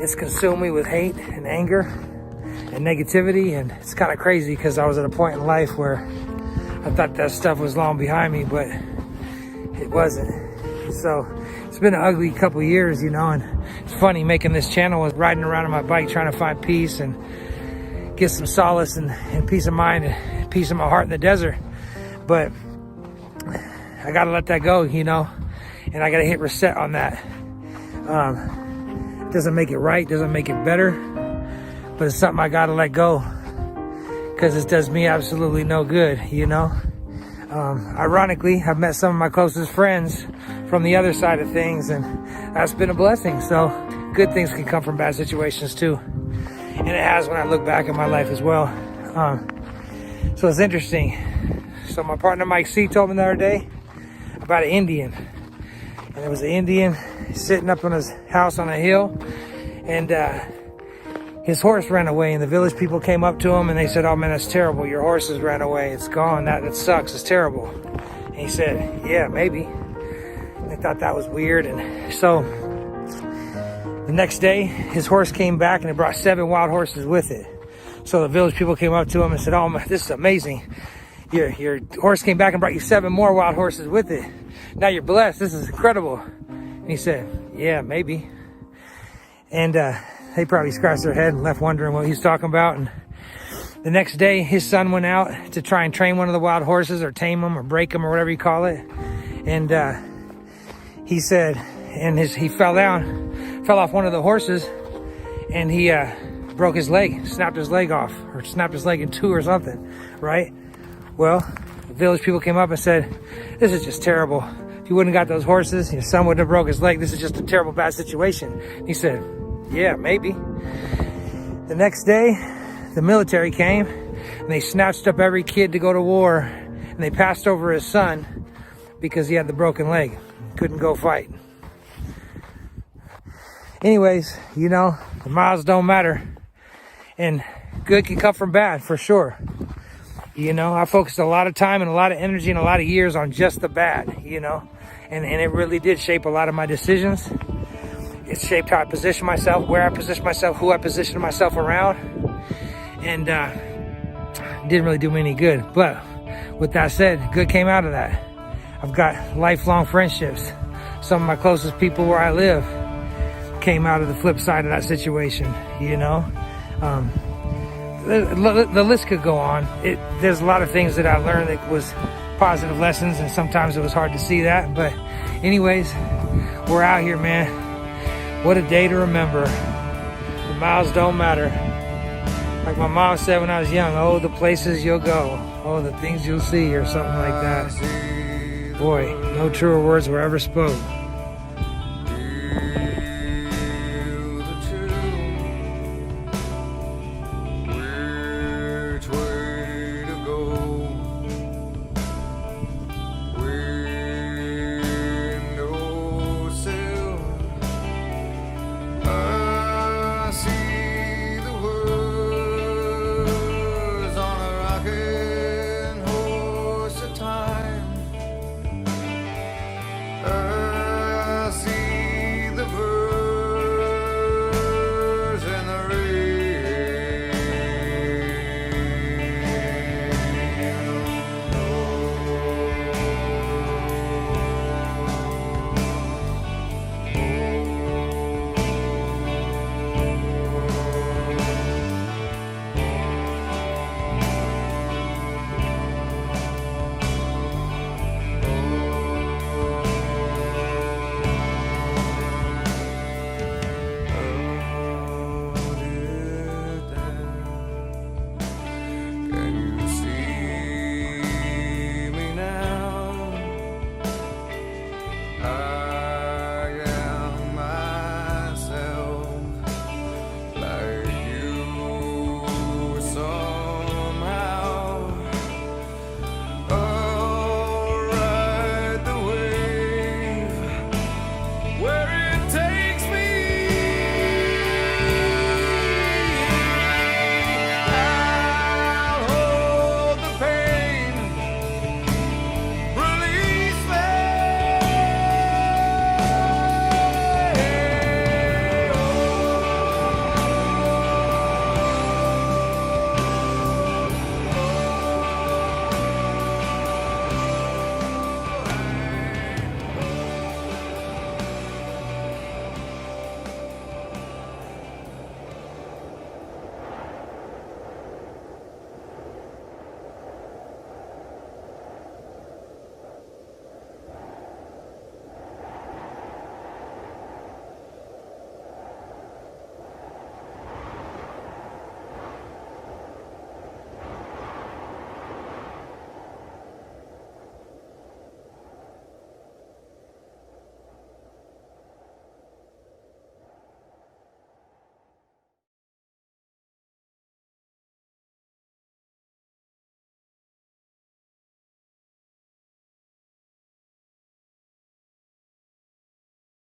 it's consumed me with hate and anger and negativity. And it's kind of crazy because I was at a point in life where I thought that stuff was long behind me, but it wasn't. So it's been an ugly couple years, you know, and it's funny making this channel, was riding around on my bike trying to find peace and get some solace and peace of mind and peace in my heart in the desert. But I gotta let that go, you know, and I gotta hit reset on that. Doesn't make it right, doesn't make it better, but it's something I gotta let go because it does me absolutely no good, you know. Ironically, I've met some of my closest friends from the other side of things, and that's been a blessing. So good things can come from bad situations too. And it has when I look back at my life as well. So it's interesting. So my partner Mike C told me the other day about an Indian. And it was an Indian sitting up on his house on a hill, and his horse ran away, and the village people came up to him and they said, "Oh man, that's terrible. Your horse has ran away. It's gone. That sucks. It's terrible." And he said, "Yeah, maybe." They thought that was weird. And so the next day, his horse came back and it brought 7 wild horses with it. So the village people came up to him and said, "Oh man, this is amazing. Your horse came back and brought you 7 more wild horses with it. Now you're blessed. This is incredible." And he said, "Yeah, maybe." And they probably scratched their head and left wondering what he was talking about. And the next day, his son went out to try and train one of the wild horses, or tame them, or break them, or whatever you call it. And he said, he fell off one of the horses, and he broke his leg, snapped his leg off, or snapped his leg in 2 or something, right? Well, the village people came up and said, "This is just terrible. If you wouldn't have got those horses, your son wouldn't have broke his leg. This is just a terrible, bad situation." He said, "Yeah, maybe." The next day, the military came and they snatched up every kid to go to war, and they passed over his son because he had the broken leg, couldn't go fight. Anyways, you know, the miles don't matter, and good can come from bad for sure. You know, I focused a lot of time and a lot of energy and a lot of years on just the bad, you know, and it really did shape a lot of my decisions. It shaped how I position myself, where I position myself, who I positioned myself around, and didn't really do me any good. But with that said, good came out of that. I've got lifelong friendships. Some of my closest people where I live came out of the flip side of that situation, you know. The list could go on. There's a lot of things that I learned that was positive lessons, and sometimes it was hard to see that. But anyways, we're out here, man. What a day to remember. The miles don't matter. Like my mom said when I was young, "Oh, the places you'll go. Oh, the things you'll see," or something like that. Boy, no truer words were ever spoke.